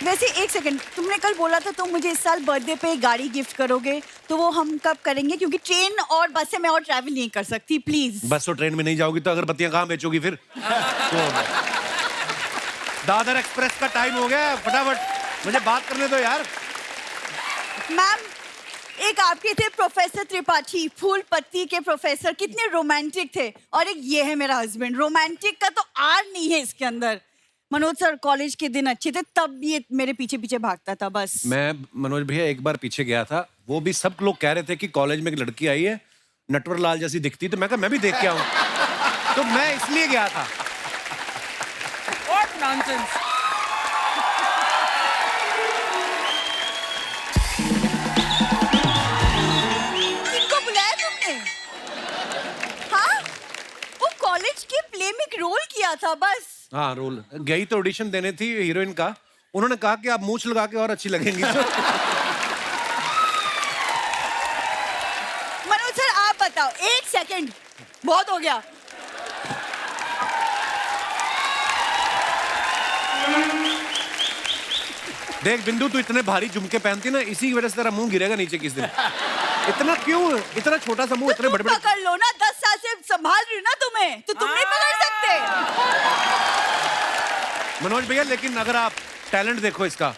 वैसे एक सेकंड तुमने कल बोला था तुम मुझे इस साल बर्थडे पे गाड़ी गिफ्ट करोगे तो वो हम कब करेंगे क्योंकि ट्रेन और बस से मैं और ट्रैवल नहीं कर सकती प्लीज. बस और ट्रेन में नहीं जाओगी तो अगरबत्तियां कहाँ बेचोगी फिर. तो दादर एक्सप्रेस का टाइम हो गया, फटाफट मुझे बात करने दो यार. मैम एक आपके थे प्रोफेसर त्रिपाठी फूल पत्ती के प्रोफेसर, कितने रोमांटिक थे. और एक ये है मेरा हस्बैंड, रोमांटिक का तो आर नहीं है इसके अंदर. मनोज सर कॉलेज के दिन अच्छे थे तब ये मेरे पीछे पीछे भागता था बस. मैं मनोज भैया एक बार पीछे गया था, वो भी सब लोग कह रहे थे कि कॉलेज में एक लड़की आई है नटवर लाल जैसी दिखती, तो मैं कहा मैं भी देख के आऊं. तो मैं इसलिए गया था. What nonsense. किनको बुलाया तुमने? हाँ वो कॉलेज के प्ले में एक रोल किया था बस. हाँ रोल गई तो ऑडिशन देने थी हीरोइन का. उन्होंने कहा कि आप मूंछ लगा के और अच्छी लगेंगी. मनोज सर आप बताओ. एक सेकंड बहुत हो गया. देख बिंदु तू इतने भारी झुमके पहनती ना, इसी की वजह से तेरा मुंह गिरेगा नीचे किस दिन. इतना क्यों, इतना छोटा सा मुंह, इतने बड़े बड़े. पकड़ लो ना, 10 साल से संभाल रही हो ना तुम्हें, तो तुम नहीं पकड़ सकते. मनोज भैया लेकिन अगर आप टैलेंट देखो इसका,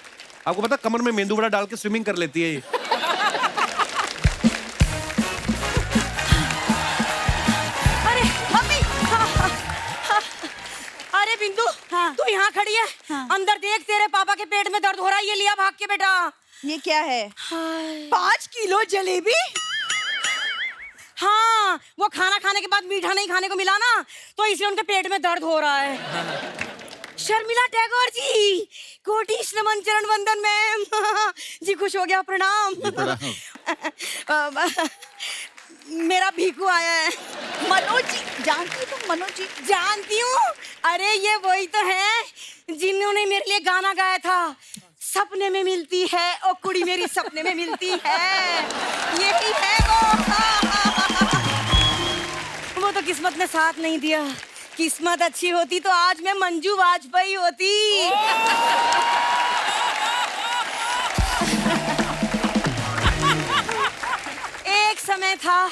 आपको पता कमर में मेंदू वड़ा डाल के स्विमिंग कर लेती है ये. अरे मम्मी. अरे बिंदु हाँ। तू यहाँ खड़ी है. हाँ। अंदर देख तेरे पापा के पेट में दर्द हो रहा है, ये लिया भाग के बेटा. ये क्या है? 5 किलो जलेबी. हाँ वो खाना खाने के बाद मीठा नहीं खाने को मिला ना तो इसलिए उनके पेट में दर्द हो रहा है. शर्मिला टैगोर जी, कोटिश नमन चरण वंदन मैम. जी खुश हो गया, प्रणाम. मेरा भीखू आया है. मनोज जी जानती हो तुम? मनोज जी जानती हूँ. अरे ये वही तो है जिन्होंने मेरे लिए गाना गाया था, सपने में मिलती है ओ कुड़ी मेरी सपने में मिलती है. यही है वो तो किस्मत ने साथ नहीं दिया. किस्मत अच्छी होती तो आज मैं मंजू वाजपेयी होती. एक समय था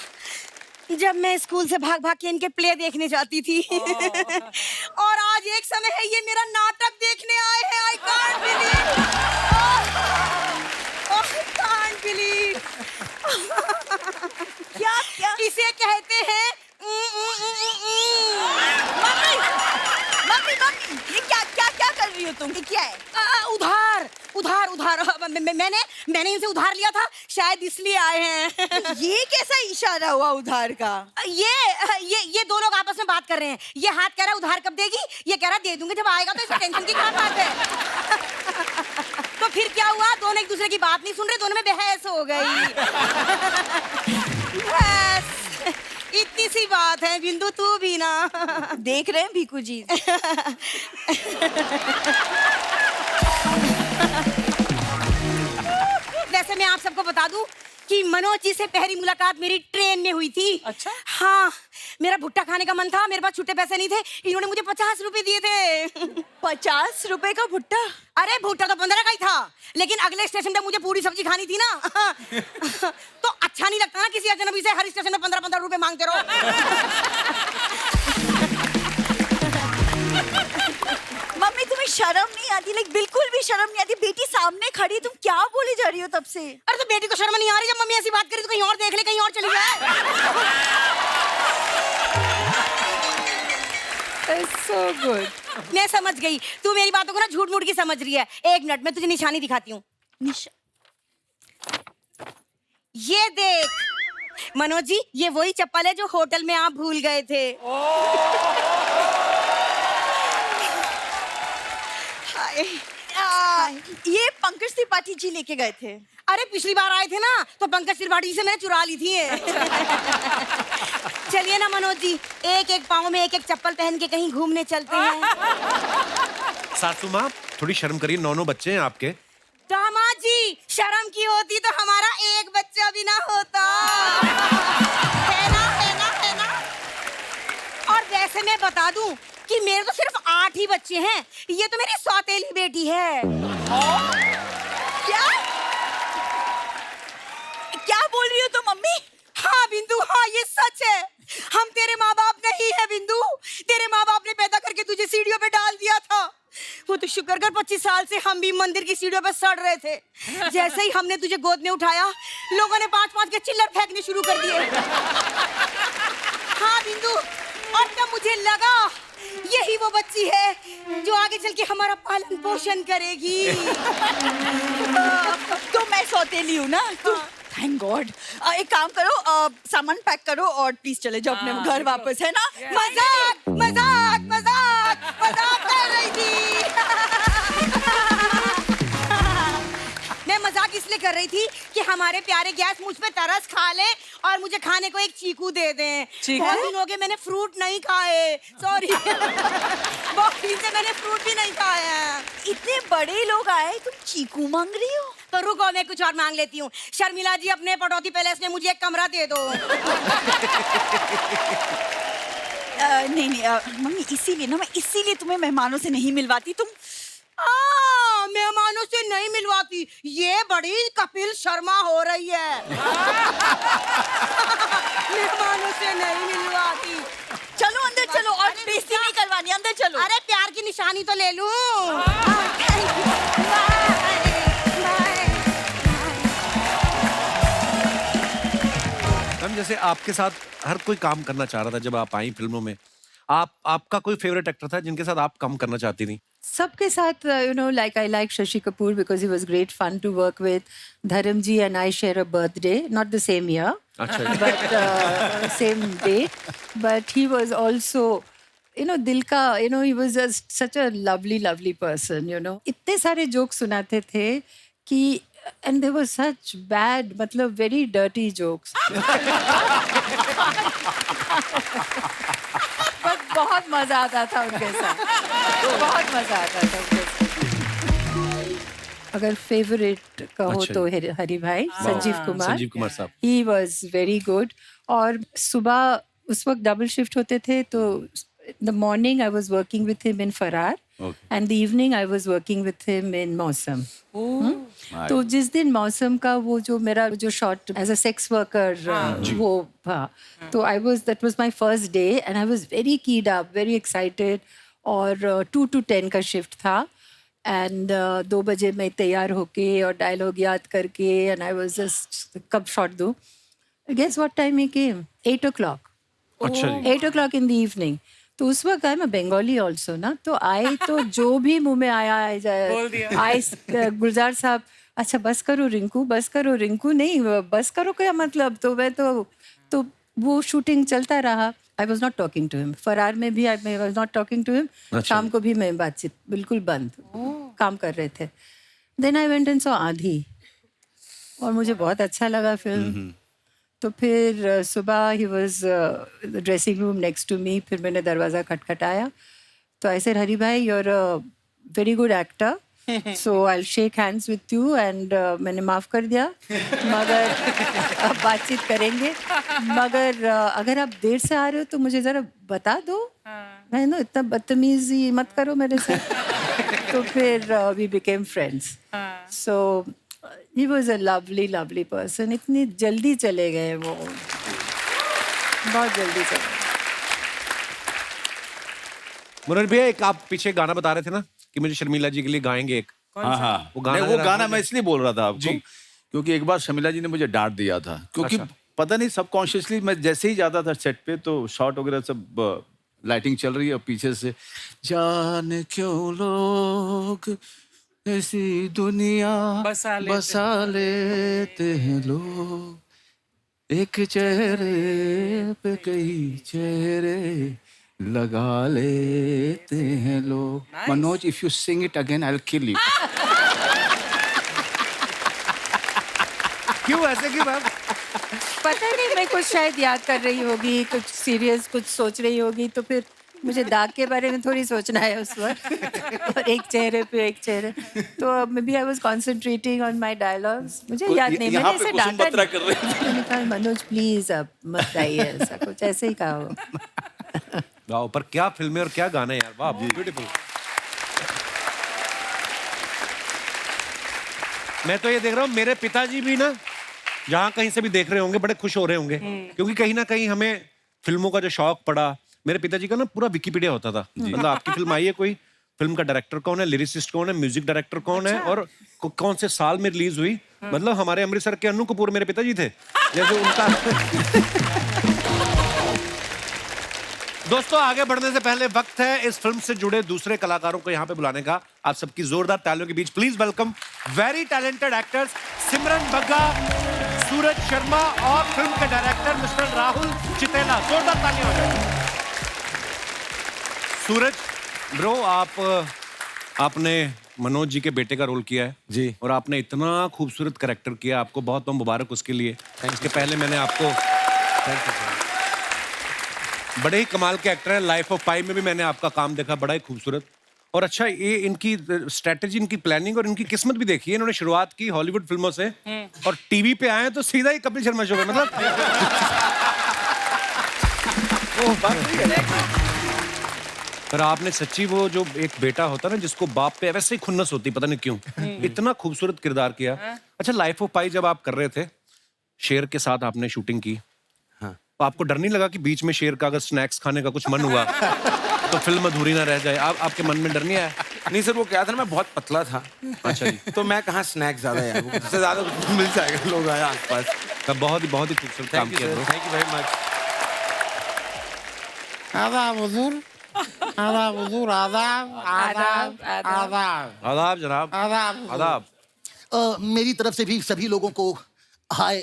जब मैं स्कूल से भाग भाग के इनके प्ले देखने जाती थी. और आज एक समय है ये मेरा नाटक देखने आए हैं. I can't believe. I can't believe. क्या क्या इसे कहते हैं मम्मी मम्मी मम्मी ये क्या क्या क्या कर रही हो तुम? ये क्या है? उधार. मैंने इनसे उधार लिया था, शायद इसलिए आए हैं। ये कैसा इशारा हुआ उधार का? ये दो लोग आपस में बात कर रहे हैं। ये हाथ कह रहा है उधार कब देगी, ये कह रहा है दे दूंगी जब आएगा। तो इसमें टेंशन की क्या बात है? तो फिर क्या हुआ, दोनों एक दूसरे की बात नहीं सुन रहे, दोनों में बहस हो गई। बस इतनी सी बात है। बिंदु तू भी ना देख रहे हैं भीकू जी। वैसे मैं आप सबको बता दूं कि मनोज जी से पहली मुलाकात मेरी ट्रेन में हुई थी। अच्छा? हाँ, मेरा भुट्टा खाने का मन था, मेरे पास छुट्टे पैसे नहीं थे, इन्होंने मुझे 50 रुपए दिए थे। 50 रुपए का भुट्टा? अरे भुट्टा तो 15 का ही था, लेकिन अगले स्टेशन पे मुझे पूरी सब्जी खानी थी ना। तो अच्छा नहीं लगता ना किसी अजनबी से हर स्टेशन में 15-15 रुपए मांगते रहो। मम्मी तुम्हें शर्म नहीं आती? लाइक बिल्कुल भी शर्म नहीं आती? बेटी सामने खड़ी, तुम क्या बोली जा रही हो तब से? अरे तो बेटी को शर्म नहीं आ रही? जब मम्मी ऐसी बात करी तो कहीं और देख ले, कहीं और चली जाए। So good. मैं समझ गई, तू मेरी बातों को ना झूठ मूठ की समझ रही है। एक मिनट में तुझे निशानी दिखाती हूँ। ये देख मनोज जी, ये वही चप्पल है जो होटल में आप भूल गए थे। ये पंकज त्रिपाठी जी लेके गए थे। अरे पिछली बार आए थे ना, तो पंकज त्रिपाठी जी से मैंने चुरा ली थी। चलिए ना मनोज जी, एक एक पाँव में एक एक चप्पल पहन के कहीं घूमने चलते हैं। सासू माँ थोड़ी शर्म करिए, 9 बच्चे हैं आपके। दामाद जी, शर्म की होती तो हमारा एक बच्चा भी ना होता। है ना, है ना, है ना? और वैसे मैं बता दूं कि मेरे तो सिर्फ 8 ही बच्चे हैं। ये तो मेरी सौतेली बेटी है। क्या क्या बोल रही हो तुम मम्मी? हाँ बिंदु, हाँ ये सच है। हम तेरे माँ बाप नहीं है बिंदु। तेरे माँ बाप ने पैदा करके तुझे सीढ़ियों पे डाल दिया था। वो तो शुक्र कर 25 साल से हम भी मंदिर की सीढ़ियों पे सड़ रहे थे। जैसे ही हमने तुझे गोद में उठाया, लोगों ने 5-5 के चिल्लर फेंकने शुरू कर दिए। हाँ बिंदु, और तब मुझे लगा यही वो बच्ची है जो आगे चल के हमारा पालन पोषण करेगी। तो मैं सौतेली हूँ ना? Thank God. एक काम करो, सामान पैक करो और प्लीज चले जाओ अपने घर वापस, है ना? मजाक मजाक मजाक मजाक कर रही थी। मैं मजाक इसलिए कर रही थी कि हमारे प्यारे गैस मुझ पे तरस खा ले और मुझे खाने को एक चीकू दे दें। बहुत दिन हो गए मैंने फ्रूट नहीं खाए, सॉरी। बहुत दिन से मैंने फ्रूट भी नहीं खाया। इतने बड़े लोग आए, तुम चीकू मांग रही हो? तो रुको, मैं कुछ और मांग लेती हूँ। शर्मिला जी, अपने पटौती पैलेस में मुझे एक कमरा दे दो। नहीं मम्मी, इसीलिए ना, मैं इसीलिए तुम्हें मेहमानों से नहीं मिलवाती। तुम मेहमानों से नहीं मिलवाती, ये बड़ी कपिल शर्मा हो रही है। मेहमानों से नहीं मिलवाती। चलो अंदर चलो, और बेइज्जती नहीं करवानी, अंदर चलो। अरे प्यार की निशानी तो ले लूं। मैम जैसे आपके साथ हर कोई काम करना चाह रहा था जब आप आई फिल्मों में, आपका कोई फेवरेट एक्टर था जिनके साथ आप काम करना चाहती थी? सबके साथ, like I like Shashi Kapoor because he was great fun to work with. Dharam ji and I share a birthday, not the same year, but same date. But he was also, दिल का, he was just such a lovely, lovely person, इतने सारे jokes सुनाते थे कि, and they were such bad, मतलब very dirty jokes. But बहुत मजा आता था उनके साथ, बहुत मजा आता था उनके साथ। अगर फेवरेट कहो तो हरि भाई, संजीव कुमार साहब, he was very good. और सुबह उस वक्त डबल शिफ्ट होते थे, तो the morning I was working with him in Farar, and the evening I was working with him in Mausam. तो जिस दिन मौसम का वो जो मेरा जो shot as a sex worker वो था, तो that was my first day and I was very keyed up, very excited. और 2 to 10 का शिफ्ट था, एंड 2 बजे मैं तैयार होके और डायलॉग याद करके, एंड आई वाज जस्ट कब शॉट दूँ. Guess what time he came? 8 o'clock. अच्छा जी. 8 o'clock in the evening. तो उस वक्त आई मैं बंगाली ऑल्सो ना, तो आए तो जो भी मुंह में आया आए गुलजार साहब अच्छा बस करो रिंकू नहीं बस करो क्या मतलब, तो मैं तो वो शूटिंग चलता रहा. I was not talking to him. Faraar में भी I was not talking to him. शाम को भी मैं बातचीत बिल्कुल बंद, काम कर रहे थे. Then I went and saw आधी, और मुझे बहुत अच्छा लगा फिल्म. तो फिर सुबह ही was dressing room next to me. फिर मैंने दरवाज़ा खटखटाया, तो I said Hari bhai you are a very good actor, so I shake hands with you. And मैंने माफ़ कर दिया, मगर अब बातचीत करेंगे. मगर अगर आप देर से आ रहे हो तो मुझे ज़रा बता दो. नहीं ना, इतना बदतमीजी मत करो मेरे से. तो फिर we became friends. So he was a lovely person. इतनी जल्दी चले गए वो, बहुत जल्दी चले गए. मनोज भैया, एक आप पीछे गाना बता रहे थे ना कि मुझे शर्मिला जी के लिए गाएंगे एक. हाँ, वो वो गाना गाना मैं इसलिए बोल रहा था आपको क्योंकि एक बार शर्मिला जी ने मुझे डांट दिया था, क्योंकि पता नहीं सबकॉन्शियसली मैं जैसे ही जाता था सेट पे तो शॉट वगैरह सब लाइटिंग चल रही है और पीछे से जान क्यों लोग ऐसी दुनिया बसा लेते हैं लोग, एक चेहरे पे कई चेहरे लगा लेते हैं लोग. Manoj, if you sing it again I will kill you. क्यों ऐसे क्यों मैम? पता नहीं, मैं कुछ शायद याद कर रही होगी, कुछ सीरियस कुछ सोच रही होगी. तो फिर मुझे दाग के बारे में थोड़ी सोचना है उस वक्त, और एक चेहरे पे एक चेहरे. तो maybe I was concentrating on my dialogues. मुझे याद नहीं, मैंने ऐसे डांटा नहीं. मैंने कहा मनोज प्लीज अब मत गाइए ऐसा कुछ, ऐसे ही कहा हो. वाह, पर क्या फिल्में और क्या गाने यार. वाह, ब्यूटीफुल. मैं तो ये देख रहा हूँ, मेरे पिताजी भी ना जहाँ कहीं से भी देख रहे होंगे बड़े खुश हो रहे होंगे, क्योंकि कहीं ना कहीं हमें फिल्मों का जो शौक पड़ा. मेरे पिताजी का ना पूरा विकिपीडिया होता था. मतलब आपकी फिल्म आई है, कोई फिल्म का डायरेक्टर कौन है, लिरिसिस्ट कौन है, म्यूजिक डायरेक्टर कौन है, और कौन से साल में रिलीज हुई. मतलब हमारे अमृतसर के अन्नू कपूर मेरे पिताजी थे, जैसे उनका. दोस्तों, आगे बढ़ने से पहले वक्त है इस फिल्म से जुड़े दूसरे कलाकारों को यहाँ पे बुलाने का. आप सबकी जोरदार तालियों के बीच please welcome very talented actors Simran Bagga, Suraj Sharma और फिल्म के डायरेक्टर मिस्टर राहुल चितेला. जोरदार तालियां हो जाए. सूरज ब्रो, आपने मनोज जी के बेटे का रोल किया है जी, और आपने इतना खूबसूरत कैरेक्टर किया. आपको बहुत बहुत मुबारक उसके लिए. इसके पहले मैंने आपको बड़े ही कमाल के एक्टर हैं. लाइफ ऑफ पाई में भी मैंने आपका काम देखा, बड़ा ही खूबसूरत. और अच्छा, ये इनकी स्ट्रेटेजी, इनकी प्लानिंग और इनकी किस्मत भी देखी है. इन्होंने शुरुआत की हॉलीवुड फिल्मों से और टीवी पे आए तो सीधा ही कपिल शर्मा शो में. मतलब पर आपने सच्ची वो जो एक बेटा होता ना जिसको बाप पे वैसे ही खुन्नस होती, पता नहीं क्यों, इतना खूबसूरत किरदार किया. अच्छा, लाइफ ऑफ पाई जब आप कर रहे थे, शेर के साथ आपने शूटिंग की, तो आपको डर नहीं लगा कि बीच में शेर का अगर स्नैक्स खाने का कुछ मन हुआ तो फिल्म अधूरी ना रह जाए? आपके मन में डर नहीं आया? नहीं सर, वो क्या था ना, मैं बहुत पतला था. अच्छा जी. तो मैं कहाँ स्नैक्स ज्यादा यार, उससे ज्यादा कुछ मिल जाएगा लोग आए आसपास. तब बहुत ही खूबसूरत काम किया. Thank you very much. आदाब हुजूर, आदाब हुजूर, आदाब आदाब आदाब आदाब जनाब. आदाब आदाब. मेरी तरफ से भी सभी लोगों को हाय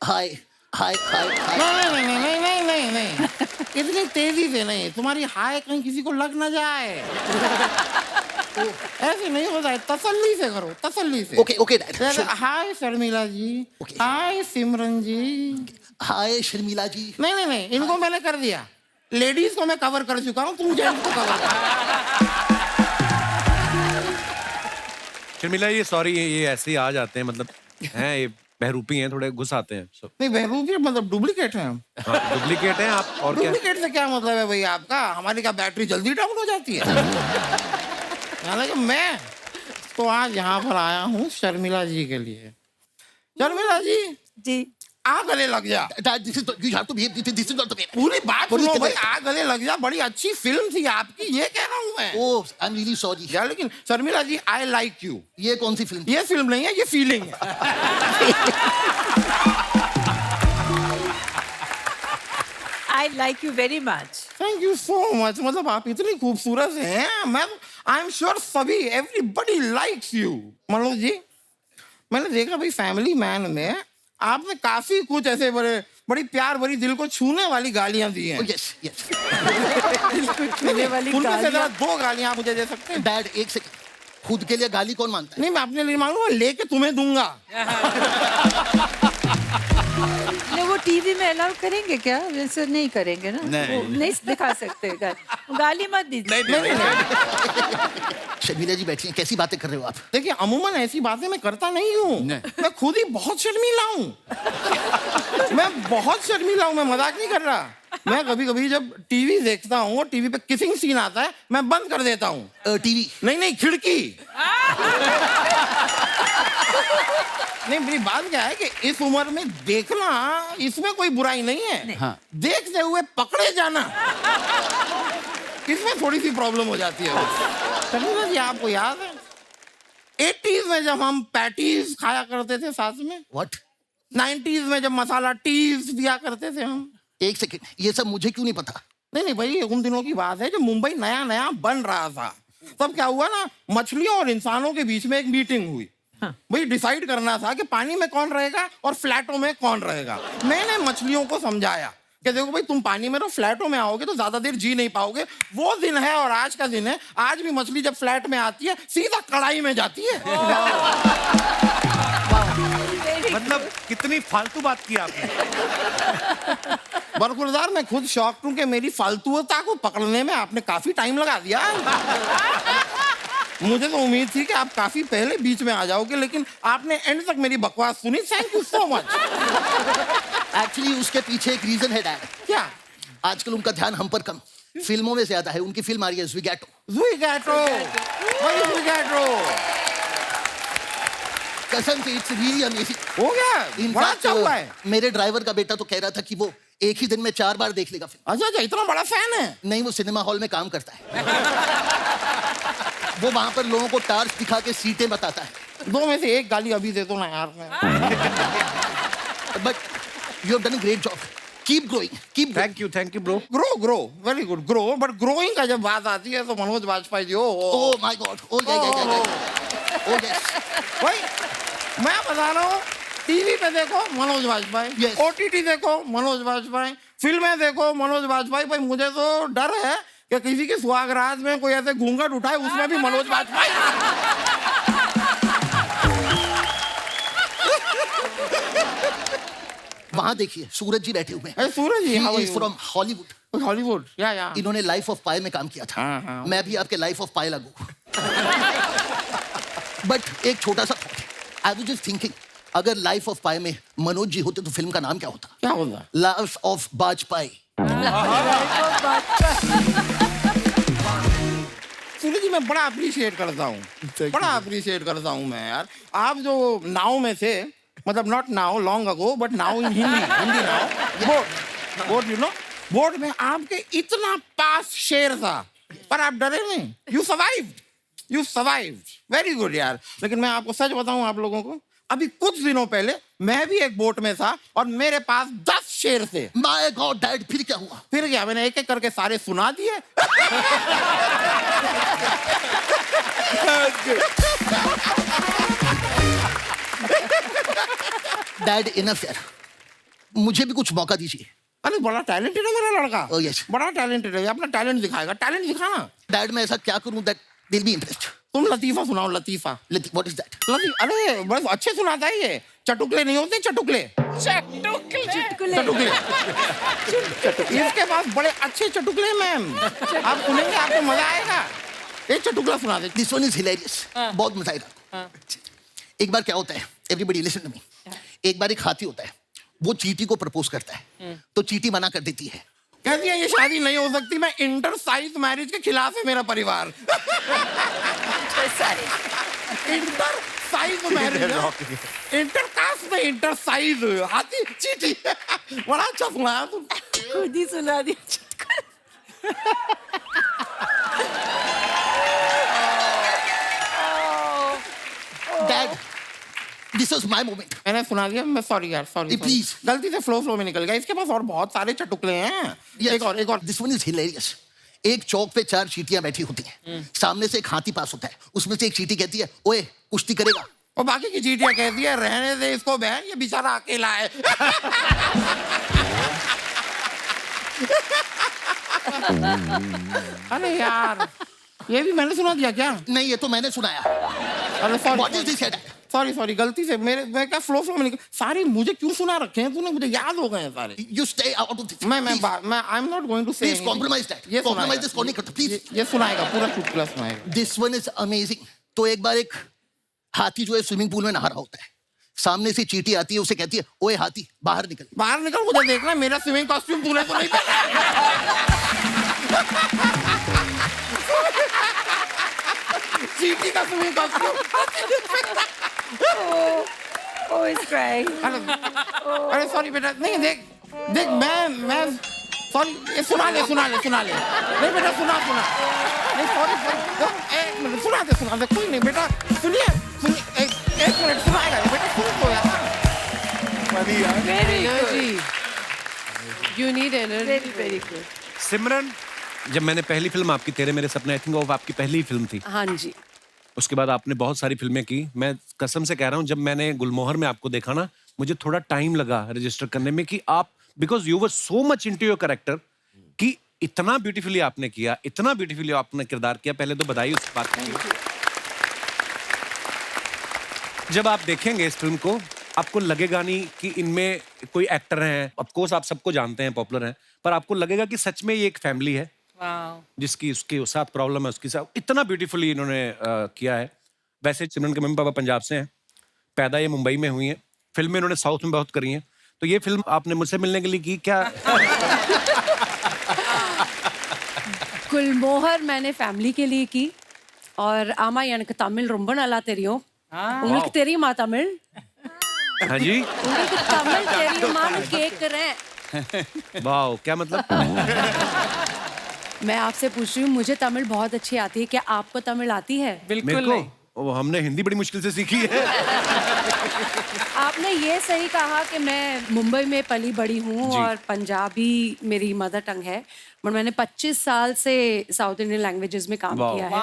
हाय हाय हाय हाय. नहीं नहीं नहीं नहीं नहीं नहीं, इतनी तेजी से नहीं. तुम्हारी हाय कहीं किसी को लग ना जाए. ऐसे नहीं होता है, तसल्ली से करो, तसल्ली से. Okay okay. Hi Sharmila ji, hi Simran ji, hi Sharmila ji. नहीं नहीं नहीं, इनको मैंने कर दिया. लेडीज को मैं कवर कर चुका हूँ, तुम जेंट्स को कवर कर. शर्मिला, ये सॉरी, ये ऐसे ही आ जाते हैं, मतलब हैं ये बहरूपी हैं, थोड़े घुस आते हैं. नहीं, बहरूपी मतलब डुप्लीकेट हैं हम. डुप्लीकेट हैं आप. और क्या डुप्लीकेट से क्या मतलब है भैया आपका? हमारी क्या बैटरी जल्दी डाउन हो जाती है? हालांकि मैं तो आज यहाँ पर आया हूँ शर्मिला जी के लिए. शर्मिला जी जी, आ गले लग जा. पूरी बात सुनो भाई, आ गले लग जा. बड़ी अच्छी फिल्म थी आपकी, ये कह रहा हूँ मैं. ओह, आई एम रियली सॉरी. यार लेकिन शर्मिला जी, आई लाइक यू. ये कौन सी फिल्म? ये फिल्म नहीं है, ये फीलिंग है. I like you very much. Thank you so much. मतलब आप इतनी खूबसूरत हैं, मैं आई एम श्योर सभी everybody likes you. Manoj ji, मैंने देखा भाई फैमिली मैन में आपने काफी कुछ ऐसे बड़ी प्यार भरी दिल को छूने वाली गालियां दी हैं। यस यस छूने वाली उनमें से जरा गालियां। 2 गालियां आप मुझे दे सकते हैं? डैड एक सेकंड, खुद के लिए गाली कौन मानता है? नहीं, मैं अपने लिए मांगूंगा, लेके तुम्हें दूंगा। नहीं, वो टीवी में अलाउ करेंगे क्या? वैसे नहीं करेंगे ना, नहीं। वो नहीं दिखा सकते गाली मत दीजिए। शर्मिला जी बैठी हैं, कैसी बातें कर रहे हो आप? देखिए अमूमन ऐसी बातें मैं करता नहीं हूँ, मैं खुद ही बहुत शर्मीला हूँ। मैं बहुत शर्मीला हूँ, मैं मजाक नहीं कर रहा। मैं कभी कभी जब टीवी देखता हूँ और टीवी पे किसिंग सीन आता है, मैं बंद कर देता हूँ। टीवी नहीं, खिड़की। नहीं, मेरी बात क्या है कि इस उम्र में देखना, इसमें कोई बुराई नहीं है। हाँ। देखते हुए पकड़े जाना, इसमें थोड़ी सी प्रॉब्लम हो जाती है। शर्मिला जी, आपको याद है 80s में जब हम पैटीज खाया करते थे साथ में? व्हाट? 90s में जब मसाला टीज पिया करते थे हम? एक सेकंड, ये सब मुझे क्यों नहीं पता? नहीं भाई, उन दिनों की बात है जब मुंबई नया नया बन रहा था। तब क्या हुआ ना, मछलियों और इंसानों के बीच में एक मीटिंग हुई। भाई डिसाइड करना था कि पानी में कौन रहेगा और फ्लैटों में कौन रहेगा। मैंने मछलियों को समझाया कि देखो भाई, तुम पानी में रहो, फ्लैटों में आओगे तो ज्यादा देर जी नहीं पाओगे। वो दिन है और आज का दिन है। आज भी मछली जब फ्लैट में आती है सीधा कढ़ाई में जाती है। मतलब कितनी फालतू बात की आपने। बरखुरदार, मैं खुद शॉक्ड हूं कि मेरी फालतूता को पकड़ने में आपने काफी टाइम लगा दिया। मुझे तो उम्मीद थी कि आप काफी पहले बीच में आ जाओगे, लेकिन आपने एंड तक मेरी बकवास सुनी। Thank you so much. Actually उसके पीछे एक रीजन है डैड। क्या? आजकल उनका ध्यान हम पर कम, फिल्मों में ज्यादा है। उनकी फिल्म आ रही है ज़ुइगैटो। कसम से इट्स रियली अमेजिंग। हो गया? In बड़ा fact, अच्छा हुआ है। मेरे ड्राइवर का बेटा तो कह रहा था कि वो एक ही दिन में 4 बार देख लेगा फिल्म। अच्छा, इतना बड़ा फैन है? नहीं, वो सिनेमा हॉल में काम करता है। वो वहां पर लोगों को टार्च दिखा के सीटें बताता है। 2 में से 1 गाली अभी दे दो ना यार। But you have done a great job. Keep growing, keep. Thank you bro. Grow very good, grow. But growing का जब बात आती है तो Manoj Vajpayee ji, oh my god, oh yes. भाई मैं बता रहा हूँ, टीवी पे देखो मनोज वाजपेयी, Yes. OTT देखो मनोज वाजपेयी, फिल्में देखो मनोज वाजपेयी। भाई मुझे तो डर है कि किसी के सुहागरात में कोई ऐसे घूंघट उठाए, उसमें भी मनोज वाजपेयी। वहां देखिए सूरज जी बैठे हुए हैं। सूरज जी, how are you? From Hollywood. Hollywood, या इन्होंने लाइफ ऑफ पाई में काम किया था। हाँ। मैं भी आपके लाइफ ऑफ पाई लागू। बट एक छोटा सा आई वाज जस्ट थिंकिंग, अगर लाइफ ऑफ पाई में मनोज जी होते तो फिल्म का नाम क्या होता? क्या होता? Life of Vajpayee. सूरज जी, मैं बड़ा अप्रिशिएट करता हूँ, बड़ा अप्रिशिएट करता हूँ मैं यार। आप जो नाव में थे, मतलब not now long ago, but now in Hindi now, boat you know, boat में आपके इतना पास शेर था पर आप डरे नहीं। यू सर्वाइव्ड, वेरी गुड यार। लेकिन मैं आपको सच बताऊं आप लोगों को, अभी कुछ दिनों पहले मैं भी एक बोट में था और मेरे पास 10 शेर थे। माय गॉड डैड, फिर क्या हुआ? फिर क्या, मैंने एक एक करके सारे सुना दिए। डैड इनफ यार, मुझे भी कुछ मौका दीजिए। अरे बड़ा टैलेंटेड है मेरा लड़का। Oh, yes. बड़ा टैलेंटेड है, अपना टैलेंट दिखाएगा। टैलेंट दिखाना। डैड मैं ऐसा क्या करूं that they will be impressed? तुम लतीफा सुनाओ, लतीफा। What is that? अरे बस अच्छे सुनाता है ये। चटुकले नहीं होते, चटुकले। इसके पास बड़े अच्छे चटुकले मैम, आप सुनेंगे आपको मजा आएगा। एक चटुकला सुना दे। दिस वन इज हिलेरियस, बहुत मजा आएगा। एक बार क्या होता है, एवरीबॉडी लिसन टू मी। एक बार एक हाथी होता है, वो चींटी को प्रपोज करता है तो चींटी मना कर देती है। कहती है ये शादी नहीं हो सकती, मैं इंटर साइज मैरिज के खिलाफ है मेरा परिवार। Inter size marriage, inter caste में इंटर साइज, हाथी चींटी। बड़ा अच्छा सुनाया तुम। खुद ही सुना दिया। Dad this was my moment. मैंने सुना दिया, मैं सॉरी यार, सॉरी प्लीज। गलती से फ्लो में निकल गया। इसके पास और बहुत सारे चटुकले हैं। एक और। This one is hilarious. एक चौक पे 4 चींटियां बैठी होती हैं, सामने से एक हाथी पास होता है, उसमें से एक चींटी कहती है, ओए कुश्ती करेगा? और बाकी की चीटियां कहती है रहने दे इसको बहन, ये बेचारा अकेला है। अरे यार, ये भी मैंने सुना दिया क्या? नहीं, ये तो मैंने सुनाया। अरे What is this? सॉरी, गलती से मैं क्या फ्लो में निकल, सारी मुझे क्यों सुना रखे हैं तूने? मुझे याद हो गए हैं सारे। You stay out of this. मैं I am not going to say Please compromise that. ये Compromise this नहीं करता, please. ये सुनाएगा, पूरा चुटकुला सुनाएगा। This one is amazing. तो एक बार एक हाथी जो है स्विमिंग पूल में नहा रहा होता है, सामने से चींटी आती है, उसे कहती है, ओए हाथी बाहर निकल। बाहर निकल, मुझे देखना मेरा स्विमिंग कॉस्ट्यूम तूने तो नहीं पहना। चींटी का swimming costume. Oh, he's crying. अरे सॉरी बेटा, नहीं देख मैं सॉरी, ये सुना ले। नहीं बेटा सुना। नहीं सॉरी, एक मिनट सुना दे, कोई नहीं बेटा, सुनिए, एक मिनट सुनाएगा बेटा, सुन तो यार। Very good. You need energy. Very good. सिमरन, जब मैंने पहली फिल्म आपकी तेरे मेरे सपने, आई थिंक वो आपकी पहली फिल्म थी। हाँ जी। उसके बाद आपने बहुत सारी फिल्में की। मैं कसम से कह रहा हूँ, जब मैंने गुलमोहर में आपको देखा ना, मुझे थोड़ा टाइम लगा रजिस्टर करने में कि आप, because you were so much into your character, कि इतना ब्यूटीफुली आपने किया, इतना ब्यूटीफुली आपने किरदार किया। पहले तो बधाई उस बात के लिए। जब आप देखेंगे इस फिल्म को, आपको लगेगा नहीं कि इनमें कोई एक्टर हैं, ऑफ कोर्स आप सबको जानते हैं, पॉपुलर हैं, पर आपको लगेगा कि सच में ये एक फैमिली है जिसकी उसके साथ प्रॉब्लम है, उसके साथ इतना ब्यूटीफुली इन्होंने किया है। वैसे सिमरन के मम्मी पापा पंजाब से हैं, पैदा ये मुंबई में हुई हैं, फिल्में इन्होंने साउथ में बहुत करी हैं। तो ये फिल्म आपने मुझसे मिलने के लिए की क्या? गुलमोहर मैंने फैमिली के लिए की, और आमा எனக்கு தமிழ் ரொம்ப நல்லா தெரியும். உங்களுக்கு தெரியுமா தமிழ்? हाँ जी, உங்களுக்கு தமிழ் தெரியுமான்னு கேக்குறேன்। वाह, क्या मतलब? मैं आपसे पूछ रही हूँ, मुझे तमिल बहुत अच्छी आती है, क्या आपको तमिल आती है? बिल्कुल नहीं। वो हमने हिंदी बड़ी मुश्किल से सीखी है। आपने ये सही कहा कि मैं मुंबई में पली बड़ी हूँ और पंजाबी मेरी मदर टंग है, बट मैंने 25 साल से साउथ इंडियन लैंग्वेजेस में काम किया है।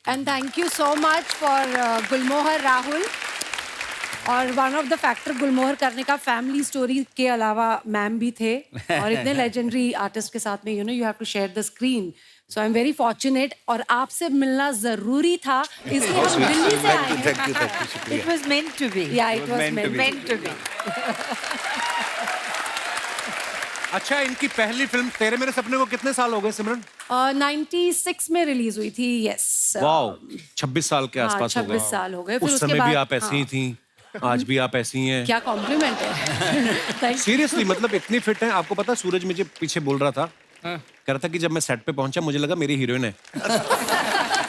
And thank you so much for Gulmohar Rahul. और one of the factor Gulmohar करने का फैमिली स्टोरी के अलावा मैम भी थे, और इतने लेजेंडरी आर्टिस्ट के साथ में you have to share the screen, so I am very fortunate. और आपसे मिलना जरूरी था, इसलिए हम दिल्ली से आए हैं। It was meant to be. Yeah, it was meant to be. अच्छा, इनकी पहली फिल्म तेरे मेरे सपने को कितने साल हो गए सिमरन? 96 में रिलीज हुई थी। यस। वाओ, 26 साल के आसपास हो गए। 26 साल हो गए। उस समय भी आप ऐसी ही थी, आज भी आप ऐसी हैं। क्या कॉम्प्लीमेंट है। सीरियसली, मतलब इतनी फिट हैं। आपको पता, सूरज मुझे पीछे बोल रहा था, कह रहा था कि जब मैं सेट पे पहुंचा मुझे लगा मेरी हीरोइन है।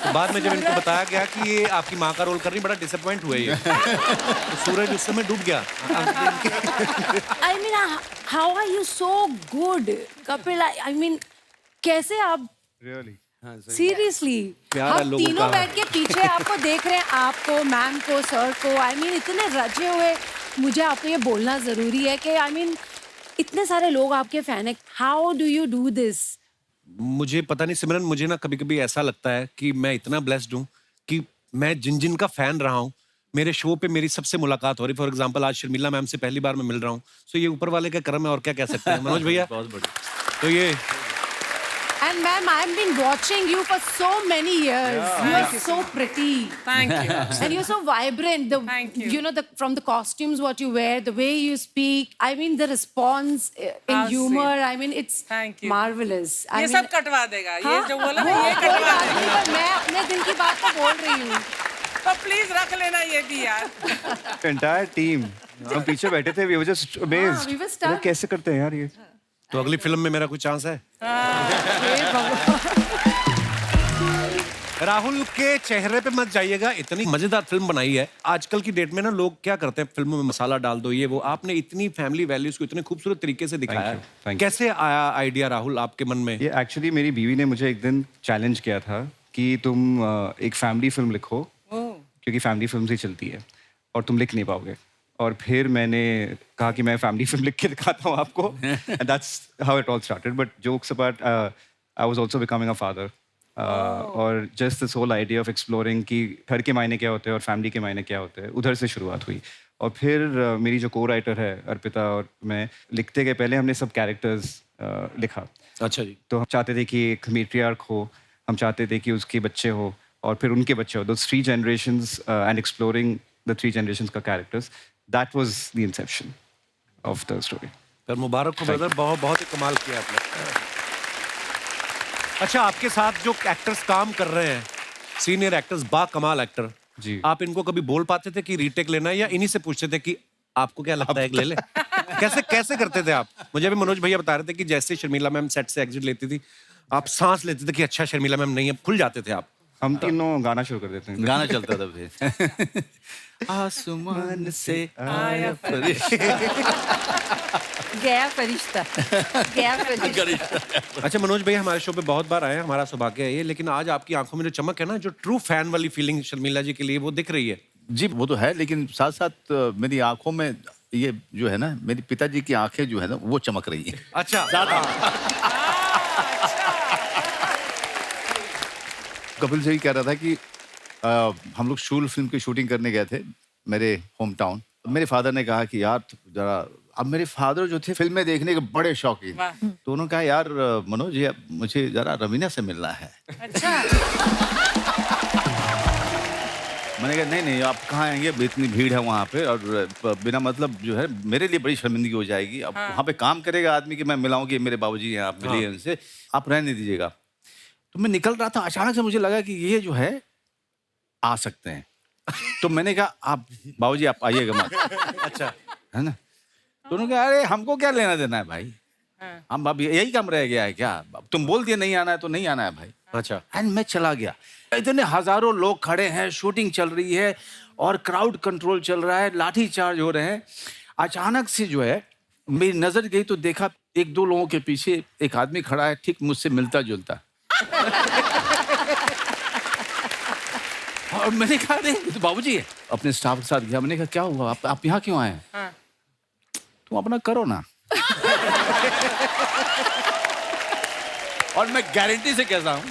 तो बाद में जब इनको बताया गया कि ये आपकी माँ का रोल कर रही, बड़ा डिसअपॉइंट हुए ये। तो सूरज उस समय डूब गया। I mean, how are you so good, Kapil? I mean, कैसे आप? Really? सीरियसली, हम तीनों बैठ के पीछे आपको देख रहे हैं, आपको, मैम को, सर को। आई मीन इतने रचे हुए। मुझे आपको ये बोलना जरूरी है कि आई मीन इतने सारे लोग आपके फैन है। How do you do this? मुझे पता नहीं सिमरन, मुझे ना कभी कभी ऐसा लगता है कि मैं इतना ब्लेस्ड हूँ कि मैं जिन का फैन रहा हूँ, मेरे शो पे मेरी सबसे मुलाकात हो रही। फॉर एग्जाम्पल, आज शर्मिला मैम से पहली बार मैं मिल रहा हूँ। सो ये ऊपर वाले का करम है, और क्या कह सकते हैं मनोज भैया। बहुत बढ़िया। तो ये And ma'am, I've been watching you for so many years. You are so pretty. Thank you. And you're so vibrant. Thank you. You know, from the costumes, what you wear, the way you speak. I mean, the response in humor. sweet. I mean, it's Thank you. marvelous. ये सब कटवा देगा। ये जो बोला ना, वो ये कोई कटवा बात नहीं, देगा। पर मैं अपने दिल की बात तो बोल रही हूँ। तो प्लीज रख लेना ये भी यार। एंटायर टीम हम पीछे बैठे थे, we were just amazed। we were stuck. कैसे करते हैं यार ये? तो अगली फिल्म में मेरा कोई चांस है? राहुल के चेहरे पे मत जाइएगा, इतनी मजेदार फिल्म बनाई है। आजकल की डेट में ना लोग क्या करते हैं, फिल्मों में मसाला डाल दो, ये वो। आपने इतनी फैमिली वैल्यूज को इतने खूबसूरत तरीके से दिखाया है। Thank you. कैसे आया आइडिया राहुल आपके मन में? ये एक्चुअली मेरी बीवी ने मुझे एक दिन चैलेंज किया था कि तुम एक फैमिली फिल्म लिखो, क्योंकि फैमिली फिल्म ही चलती है और तुम लिख नहीं पाओगे। और फिर मैंने कहा कि मैं फैमिली फिल्म लिख के दिखाता हूँ आपको। And that's how it all started. But jokes apart, I was also becoming a father. और just this whole idea of exploring कि घर के मायने क्या होते हैं और फैमिली के मायने क्या होते हैं, उधर से शुरुआत हुई। और फिर मेरी जो को राइटर है अर्पिता और मैं लिखते गए, पहले हमने सब कैरेक्टर्स लिखा। अच्छा जी। तो हम चाहते थे कि एक मैट्रियार्क हो, हम चाहते थे कि उसके बच्चे हो और फिर उनके बच्चे हो, those 3 generations and exploring the 3 generations का characters, that was the inception of the story. पर मुबारक हो ब्रदर, बहुत बहुत ही कमाल किया आपने। अच्छा, आपके साथ जो एक्टर्स काम कर रहे हैं, सीनियर एक्टर्स, बा कमाल एक्टर जी, आप इनको कभी बोल पाते थे कि रीटेक लेना है, या इन्हीं से पूछते थे कि आपको क्या लगता है एक ले ले? कैसे कैसे करते थे आप? मुझे भी मनोज भैया बता रहे थे कि जैसे शर्मिला मैम सेट से एग्जिट लेती थी, आप सांस लेते थे कि अच्छा शर्मिला मैम नहीं है, खुल जाते थे आप। हम तीनों गाना शुरू कर देते हैं। गाना चलता था फिर। आसमान से आया गया फरिश्ता, गया फरिश्ता। अच्छा मनोज भैया, हमारे शो पे बहुत बार आए हैं, हमारा सौभाग्य है ये, लेकिन आज आपकी आंखों में जो चमक है ना, जो ट्रू फैन वाली फीलिंग शर्मिला जी के लिए, वो दिख रही है। जी वो तो है, लेकिन साथ साथ मेरी आंखों में ये जो है ना, मेरे पिताजी की आंखें जो है ना, वो चमक रही है। अच्छा। कपिल जी कह रहा था कि हम लोग शूल फिल्म की शूटिंग करने गए थे मेरे होम टाउन। मेरे फादर ने कहा कि यार जरा, अब मेरे फादर जो थे फिल्में देखने के बड़े शौकीन, तो उन्होंने कहा यार मनोज जी मुझे जरा रवीना से मिलना है। अच्छा। मैंने कहा नहीं आप कहाँ आएंगे, इतनी भीड़ है वहाँ पे, और बिना मतलब जो है मेरे लिए बड़ी शर्मिंदगी हो जाएगी। अब वहाँ पे काम करेगा आदमी कि मैं मिलाऊँ कि मेरे बाबूजी हैं, आप मिलिए उनसे, आप रहने दीजिएगा। तो मैं निकल रहा था, अचानक से मुझे लगा कि ये जो है आ सकते हैं। तो मैंने कहा आप बाबूजी आप आइएगा मत। अच्छा, है ना? तो उन्होंने कहा अरे हमको क्या लेना देना है भाई, हम अब यही काम रह गया है क्या, तुम बोल दिए नहीं आना है तो नहीं आना है भाई। अच्छा। एंड मैं चला गया, इतने हजारों लोग खड़े हैं, शूटिंग चल रही है और क्राउड कंट्रोल चल रहा है, लाठी चार्ज हो रहे हैं। अचानक से जो है मेरी नजर गई तो देखा 1-2 लोगों के पीछे एक आदमी खड़ा है, ठीक मुझसे मिलता जुलता। और मैंने कहा अरे तो बाबूजी है। अपने स्टाफ के साथ गया, मैंने कहा क्या हुआ, आप यहाँ क्यों आए हैं? तुम अपना करो ना। और मैं गारंटी से कहता हूँ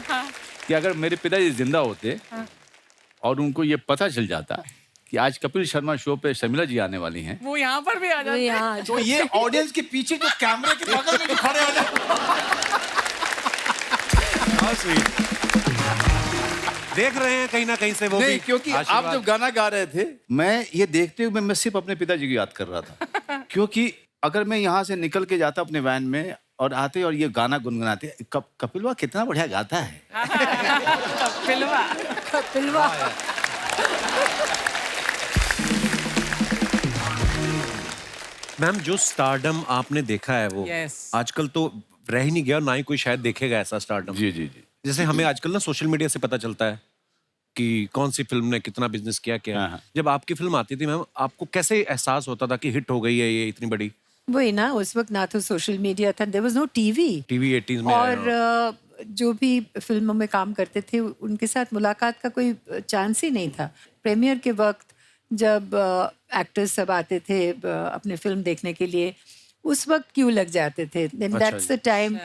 कि अगर मेरे पिताजी जिंदा होते और उनको ये पता चल जाता कि आज कपिल शर्मा शो पे शर्मिला जी आने वाली हैं, वो यहाँ पर भी आ जाते, तो ये ऑडियंस के पीछे जो कैमरे के बगल में जो खड़े हो जाते। देख रहे हैं कहीं ना कहीं से वो नहीं, भी, क्योंकि आप जब गाना गा रहे थे, मैं ये देखते हुए मैं सिर्फ अपने पिताजी को याद कर रहा था। क्योंकि अगर मैं यहाँ से निकल के जाता अपने वैन में और आते और ये गाना गुनगुनाते, कपिलवा कितना बढ़िया गाता है। कपिलवा। मैम जो स्टारडम आपने देखा है वो आजकल तो रह ही नहीं गया, ना ही कोई शायद देखेगा ऐसा स्टारडम। जी जी जी। जैसे हमें आजकल ना सोशल मीडिया से पता चलता है कि कौन सी फिल्म ने कितना बिजनेस किया क्या। जब आपकी फिल्म आती थी मैम, आपको कैसे एहसास होता था कि हिट हो गई है ये इतनी बड़ी? वही ना, उस वक्त ना तो सोशल मीडिया था, there was no TV 80s में, और जो भी फिल्मों में काम करते थे उनके साथ मुलाकात का कोई चांस ही नहीं था। प्रीमियर के वक्त जब एक्टर्स सब आते थे अपने फिल्म देखने के लिए, उस वक्त क्यों लग जाते थे, then that's the time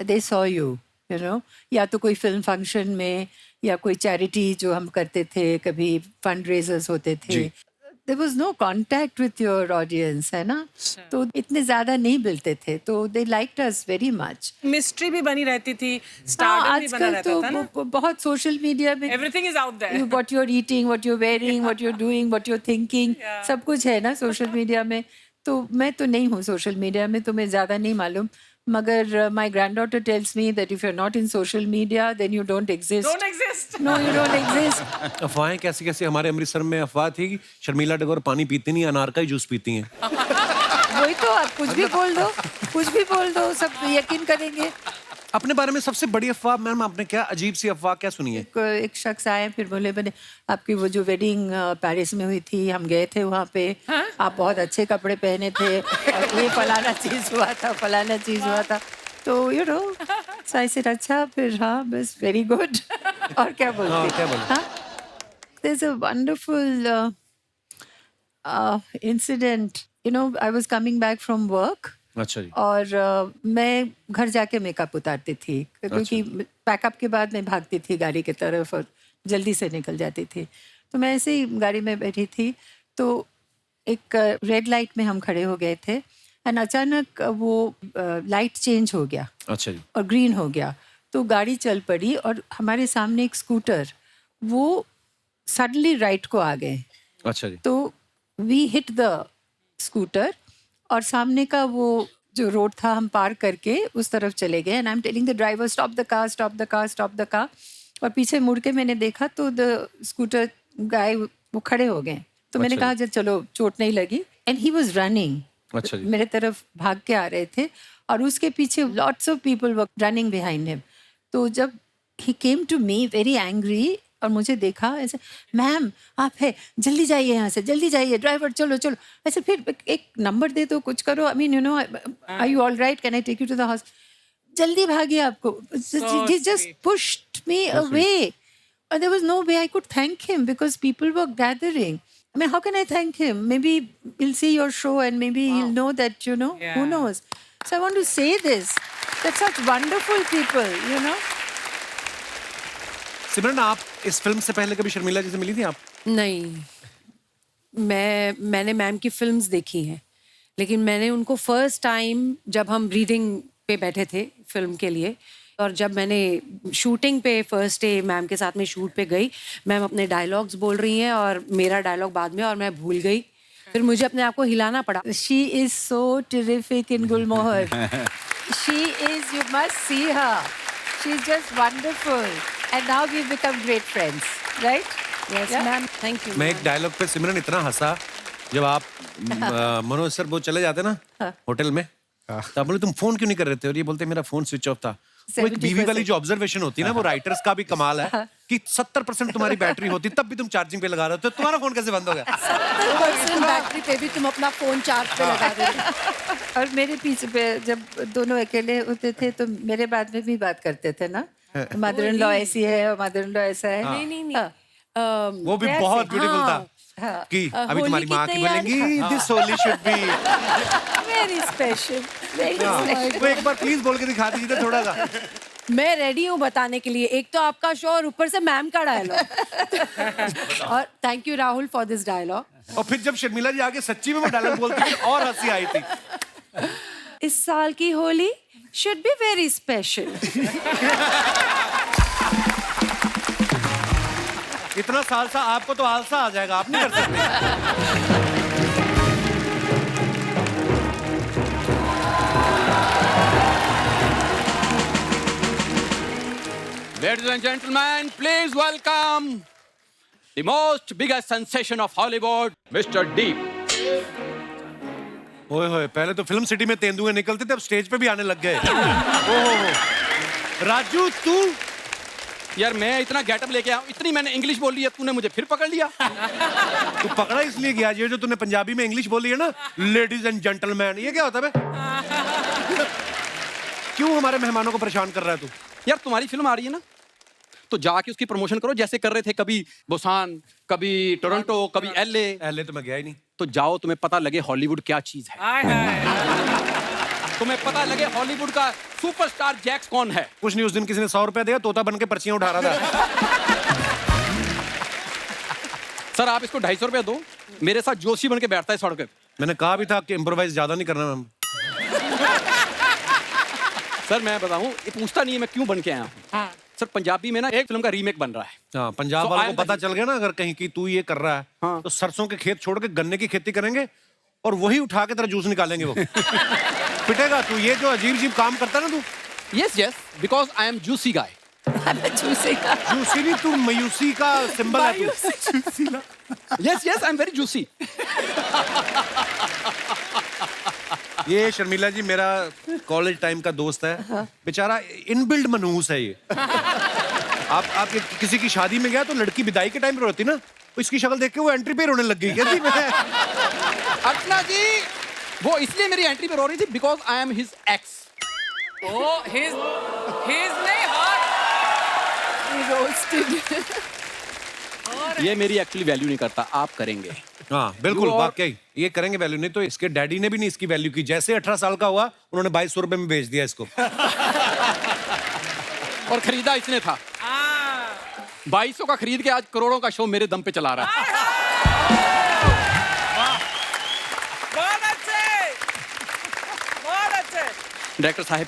they saw you know. या तो कोई फिल्म फंक्शन में या कोई चैरिटी जो हम करते थे, कभी फंड रेजर्स होते थे, there was no contact with your audience, है ना, तो इतने ज्यादा नहीं मिलते थे, तो they liked us very much. Mystery भी बनी रहती थी, स्टारडम भी बना रहता था ना। तो बहुत सोशल मीडिया में Everything is out there. what you're eating, what you're wearing, what you're doing, what you're thinking, सब कुछ है ना सोशल मीडिया में। तो मैं तो नहीं हूँ सोशल मीडिया में, तो मैं ज्यादा नहीं मालूम, मगर my granddaughter tells me that if you're not in social media then you don't exist. Don't exist. No, you don't exist. अफवाहें कैसी कैसी, हमारे अमृतसर में अफवाह थी कि शर्मिला टैगोर पानी पीती नहीं, अनार का ही जूस पीती हैं। वही तो, आप कुछ भी बोल दो, कुछ भी बोल दो, सब यकीन करेंगे। अपने बारे में सबसे बड़ी अफवाह मैम आपने क्या अजीब सी अफवाह क्या सुनी है? एक शख्स आए, फिर बोले बने आपकी वो जो वेडिंग पेरिस में हुई थी, हम गए थे वहाँ पे, आप बहुत अच्छे कपड़े पहने थे और ये फलाना चीज हुआ था, फलाना चीज हुआ था, तो यू नो साई से अच्छा, फिर हाँ बस वेरी गुड। और क्या बोलते हैं? There's a wonderful incident. You know, I was coming back from work अच्छा जी। और मैं घर जाके मेकअप उतारती थी क्योंकि पैकअप के बाद मैं भागती थी गाड़ी की तरफ और जल्दी से निकल जाती थी। तो मैं ऐसे ही गाड़ी में बैठी थी तो एक रेड लाइट में हम खड़े हो गए थे एंड अचानक वो लाइट चेंज हो गया अच्छा जी। और ग्रीन हो गया तो गाड़ी चल पड़ी और हमारे सामने एक स्कूटर वो सडनली राइट को आ गए। अच्छा जी। तो वी हिट द स्कूटर और सामने का वो जो रोड था हम पार करके उस तरफ चले गए and I am telling the driver stop the car stop the car stop the car और पीछे मुड़ के मैंने देखा तो द स्कूटर गाय वो खड़े हो गए। तो मैंने कहा जब चलो चोट नहीं लगी एंड ही वाज रनिंग। अच्छा जी। मेरे तरफ भाग के आ रहे थे और उसके पीछे lots of people were running behind him. तो जब he came to me very angry और मुझे देखा ऐसे मैम आप है जल्दी जाइए यहाँ से जल्दी जाइए ड्राइवर चलो चलो ऐसे फिर एक नंबर दे दो कुछ करो I mean you know are you all right can I take you to the house जल्दी भागिए आपको he just pushed me away and there was no way I could thank him because people were gathering. I mean how can I thank him? Maybe he'll see your show and maybe he'll know that you know who knows. So I want to say this that such wonderful people you know. सिमरन आप इस film से पहले कभी शर्मिला जी से मिली थी आप? नहीं, मैंने मैम की फिल्म्स देखी हैं लेकिन मैंने उनको फर्स्ट टाइम जब हम रीडिंग पे बैठे थे फिल्म के लिए और जब मैंने शूटिंग पे फर्स्ट डे मैम के साथ में शूट पे गई मैम अपने डायलॉग्स बोल रही हैं और मेरा डायलॉग बाद में और मैं भूल गई फिर मुझे अपने आप को हिलाना पड़ा। She is so terrific in Gulmohar. She is, you must see her. She's just wonderful. And now we've become great friends, right? Yes, ma'am. Thank you. मैं एक डायलॉग पे सिमरन इतना हंसा जब आप मनोज सर वो चले जाते ना होटल में तो आप बोले तुम फोन क्यों नहीं कर रहे थे और ये बोलते मेरा फोन स्विच ऑफ था। वो एक बीवी वाली जो ऑब्जर्वेशन होती है ना वो राइटर्स का भी कमाल है कि 70% तुम्हारी बैटरी होती तब भी तुम चार्जिंग पे लगा रहे हो तो तुम्हारा फोन कैसे बंद हो गया? 70% बैटरी पे भी तुम अपना फोन चार्ज पे लगा देते। और मेरे पीछे पे जब दोनों अकेले होते थे तो मेरे बाद में भी बात करते थे ना मदर इन लॉ ऐसी है और मदर इन लॉ ऐसा है। नहीं वो भी बहुत ब्यूटीफुल था कि अभी तुम्हारी माँ की बोलेंगी this Holi should be very special very special. वो एक बार प्लीज बोल के दिखा दीजिए थोड़ा सा। मैं रेडी हूँ बताने के लिए एक तो आपका शो और ऊपर से मैम का डायलॉग और thank you Rahul for this dialogue. और फिर जब शर्मिला जी आके सच्ची में वो डायलॉग बोलती थी और हंसी आई थी। इस साल की Holi should be very special. इतना सालसा आपको तो आलसा आ जाएगा आप नहीं कर सकते। Ladies and gentlemen, please welcome the most biggest sensation of Hollywood, Mr. Deep. ओए होए पहले तो फिल्म सिटी में तेंदुए निकलते थे अब स्टेज पे भी आने लग गए। ओहो राजू तू यार मैं इतना गेटअप लेके आया इतनी मैंने इंग्लिश बोल ली है तूने मुझे फिर पकड़ लिया। तू पकड़ा इसलिए गया ये जो तूने पंजाबी में इंग्लिश बोली है ना लेडीज एंड जेंटलमैन ये क्या होता है बे? क्यों हमारे मेहमानों को परेशान कर रहा है तू? यार तुम्हारी फिल्म आ रही है ना तो जाके उसकी प्रमोशन करो जैसे कर रहे थे कभी बुसान कभी टोरंटो कभी एलए तो मैं गया ही नहीं। तो जाओ तुम्हें पता लगे हॉलीवुड क्या चीज है। तुम्हें पता लगे हॉलीवुड का सुपरस्टार जैक्स कौन है। कुछ नहीं उस दिन किसी ने 100 रुपया दिया तोता बन के पर्चियां उठा रहा था। सर आप इसको 250 रुपया दो मेरे साथ जोशी बन के बैठता है सड़क पे। मैंने कहा भी था कि इम्प्रोवाइज ज्यादा नहीं करना मैम। सर मैं बताऊं ये पूछता नहीं है मैं क्यों बन के आया हूँ। सर पंजाबी में ना एक फिल्म का रीमेक बन रहा है। हाँ पंजाब वालों को पता चल गया ना अगर कहीं की तू ये कर रहा है तो सरसों के खेत छोड़ के गन्ने की खेती करेंगे और वही उठा के तेरा जूस निकालेंगे वो। पिटेगा तू ये जो अजीब अजीब काम करता है ना तू। Yes yes because I am juicy guy. Juicy नहीं तू मायूसी का सिंबल है तू। Yes yes I am very juicy. ये शर्मिला जी मेरा कॉलेज टाइम का दोस्त है बेचारा इनबिल्ड मनहूस है ये। आप किसी की शादी में गया तो लड़की विदाई के टाइम पे रोती ना तो इसकी शक्ल देख के वो एंट्री पे रोने लग गई क्या थी? अर्चना जी वो इसलिए मेरी एंट्री पे रो रही थी because I am his ex. Oh, his नहीं hot. He roasted. ये मेरी एक्चुअली वैल्यू नहीं करता, आप करेंगे। हाँ बिल्कुल, You are- वाकई ये करेंगे वैल्यू, नहीं तो इसके डैडी ने भी नहीं इसकी वैल्यू की। जैसे 18 साल का हुआ उन्होंने 2200 रुपए में बेच दिया इसको। और खरीदा इसने था। 2200 का खरीद के आज करोड़ों का शो मेरे दम पे चला रहा है। बहुत अच्छे, बहुत अच्छे। डायरेक्टर साहब,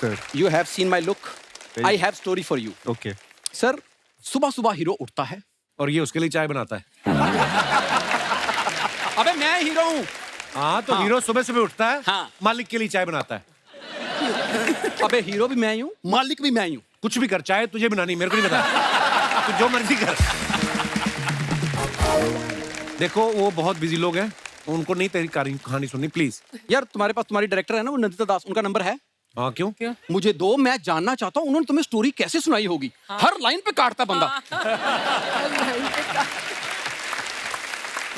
sir you have seen my look, I have story for you. Okay sir, सुबह सुबह हीरो उठता है। और ये उसके लिए चाय बनाता है। अबे मैं हीरो हूँ। हाँ तो हीरो सुबह सुबह उठता है, हाँ। मालिक के लिए चाय बनाता है। अबे हीरो भी मैं ही हूँ, मालिक भी मैं ही हूँ। कुछ भी कर, चाय तुझे बनानी, मेरे को नहीं पता। तू जो मर्जी कर। देखो वो बहुत बिजी लोग हैं, उनको नहीं तेरी कहानी सुननी, प्लीज। यार तुम्हारे पास तुम्हारी डायरेक्टर है ना, वो नंदिता दास, उनका नंबर है? हाँ क्यों? मुझे दो, मैं जानना चाहता हूँ उन्होंने तुम्हें स्टोरी कैसे सुनाई होगी। हर लाइन पे काटता बंदा।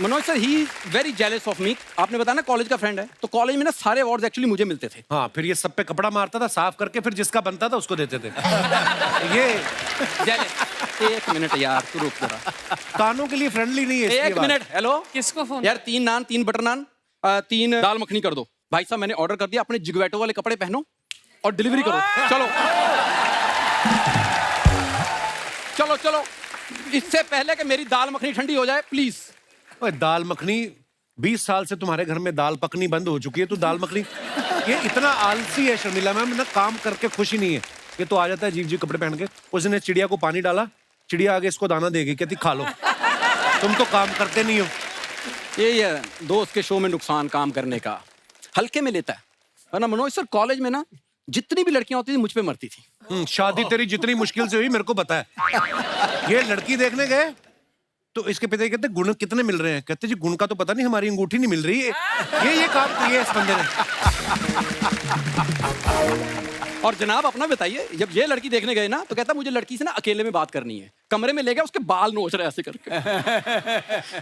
Manoj sir, he very jealous of me. आपने बताया ना कॉलेज का फ्रेंड है, तो कॉलेज में ना सारे अवार्ड्स एक्चुअली मुझे मिलते थे। हाँ, फिर ये सब पे कपड़ा मारता था, साफ करके फिर जिसका बनता था उसको देते थे। ये जेलस। एक मिनट यार, तू रुक जरा। कानों के लिए फ्रेंडली नहीं है इसकी एक बात। Minute, hello. किसको फोन? यार 3 नान, 3 बटर नान, 3 दाल मखनी कर दो। भाई साहब मैंने ऑर्डर कर दिया, अपने जिगवैटो वाले कपड़े पहनो और डिलीवरी करो। चलो चलो चलो, इससे पहले कि मेरी दाल मखनी ठंडी हो जाए, प्लीज। ओए दाल मखनी, 20 साल से तुम्हारे घर में दाल पकनी बंद हो चुकी है, तू दाल मखनी। ये इतना आलसी है शर्मिला मैम ना, काम करके खुश ही नहीं है। ये तो आ जाता है जीव कपड़े पहन के। उसने चिड़िया को पानी डाला, चिड़िया आगे इसको दाना देगी, कहती खा लो। तुम तो काम करते नहीं हो। ये दोस्त के शो में नुकसान काम करने का हल्के में लेता है। वरना मनोज सर, कॉलेज में ना जितनी भी लड़कियां होती थी मुझ पे मरती थी। शादी तेरी जितनी मुश्किल से हुई मेरे को पता है। ये लड़की देखने गए तो इसके पिता कहते गुण कितने मिल रहे हैं, कहते जी गुण का तो पता नहीं, हमारी अंगूठी नहीं मिल रही है। ये काम किया इस बंदे ने। और जनाब अपना बताइए, जब ये लड़की देखने गए ना तो कहता मुझे लड़की से ना अकेले में बात करनी है। कमरे में ले गया, उसके बाल नोच रहे ऐसे करके।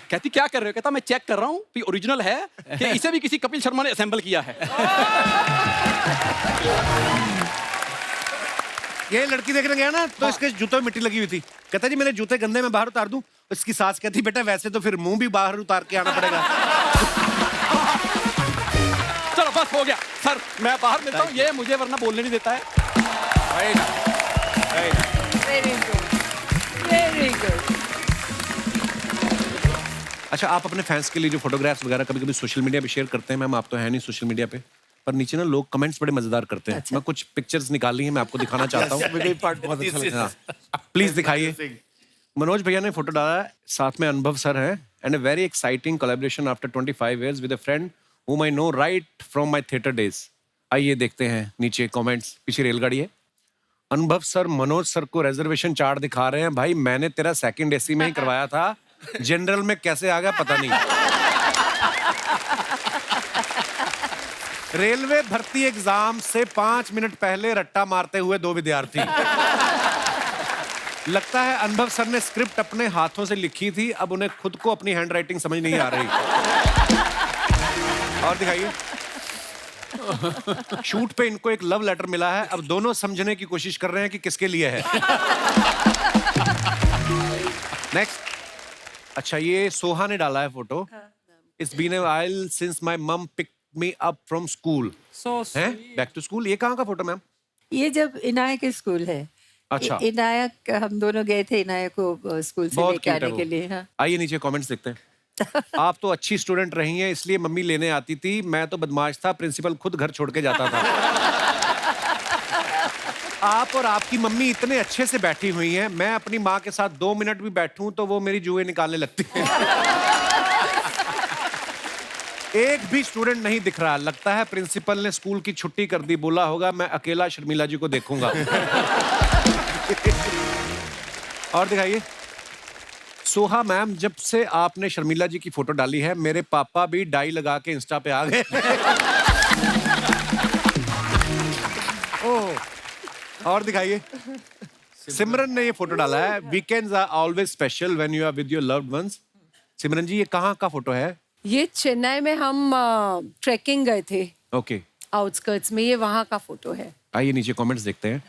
कहती क्या कर रहे हो? कहता मैं चेक कर रहा हूँ कि ओरिजिनल है कि इसे भी किसी कपिल शर्मा ने असेंबल किया है। ये लड़की देखने गया ना तो इसके जूतों में मिट्टी लगी हुई थी। कहता जी मेरे जूते गंदे में बाहर उतार दूं? इसकी सास कहती बेटा वैसे तो फिर मुंह भी बाहर उतार के आना पड़ेगा। चलो बस हो गया सर, मैं बाहर मिलता हूँ, ये मुझे वरना बोलने नहीं देता है। Very good, very good. अच्छा, आप अपने फैंस के लिए जो फोटोग्राफ्स वगैरह कभी कभी सोशल मीडिया पे शेयर करते हैं, मैम आप तो है नहीं सोशल मीडिया पे, पर नीचे ना लोग कमेंट्स बड़े मजेदार करते हैं। अच्छा। मैं कुछ पिक्चर्स निकाली हैं, मैं आपको दिखाना चाहता हूँ। मुझे पार्ट बहुत अच्छा लगा। प्लीज दिखाइए। मनोज भैया ने फोटो डाला है, साथ में अनुभव सर है, and a very exciting collaboration after 25 years with a friend whom I know right from my theater days। आइए देखते हैं नीचे कमेंट्स। पीछे रेलगाड़ी है। अनुभव सर मनोज सर को रिजर्वेशन चार्ट दिखा रहे हैं। भाई मैंने तेरा सेकंड एसी में ही करवाया था, जनरल में कैसे आ गया पता नहीं। रेलवे भर्ती एग्जाम से 5 मिनट पहले रट्टा मारते हुए 2 विद्यार्थी। लगता है अनुभव सर ने स्क्रिप्ट अपने हाथों से लिखी थी, अब उन्हें खुद को अपनी हैंडराइटिंग समझ नहीं आ रही। और दिखाइए। शूट पे इनको एक लव लेटर मिला है, अब दोनों समझने की कोशिश कर रहे हैं कि किसके लिए है। नेक्स्ट। अच्छा, ये सोहा ने डाला है photo. It's been a while since my mom picked me up from school. हैं बैक टू स्कूल। ये कहाँ का फोटो मैम? ये जब इनाया के स्कूल है। अच्छा। इनाया हम दोनों गए थे इनाया को स्कूल से बहुत लेके cute है आने वो। के लिए। हाँ। आइए नीचे कमेंट्स देखते हैं। आप तो अच्छी स्टूडेंट रही हैं इसलिए मम्मी लेने आती थी, मैं तो बदमाश था, प्रिंसिपल खुद घर छोड़ के जाता था। आप और आपकी मम्मी इतने अच्छे से बैठी हुई हैं, मैं अपनी माँ के साथ 2 मिनट भी बैठूं तो वो मेरी जुए निकालने लगती है। एक भी स्टूडेंट नहीं दिख रहा, लगता है प्रिंसिपल ने स्कूल की छुट्टी कर दी, बोला होगा मैं अकेला शर्मिला जी को देखूंगा। और दिखाइए। सोहा मैम, जब से आपने शर्मिला जी की फोटो डाली है मेरे पापा भी डाई लगा के इंस्टा पे आ गए। और दिखाइए। सिमरन ने ये फोटो डाला है, weekends are always special when you are with your loved ones. Simran ji, ये कहाँ का फोटो है? ये चेन्नई में हम ट्रैकिंग गए थे ओके। आउटस्कर्ट्स में, ये वहाँ का फोटो है। आइए नीचे कमेंट्स देखते हैं।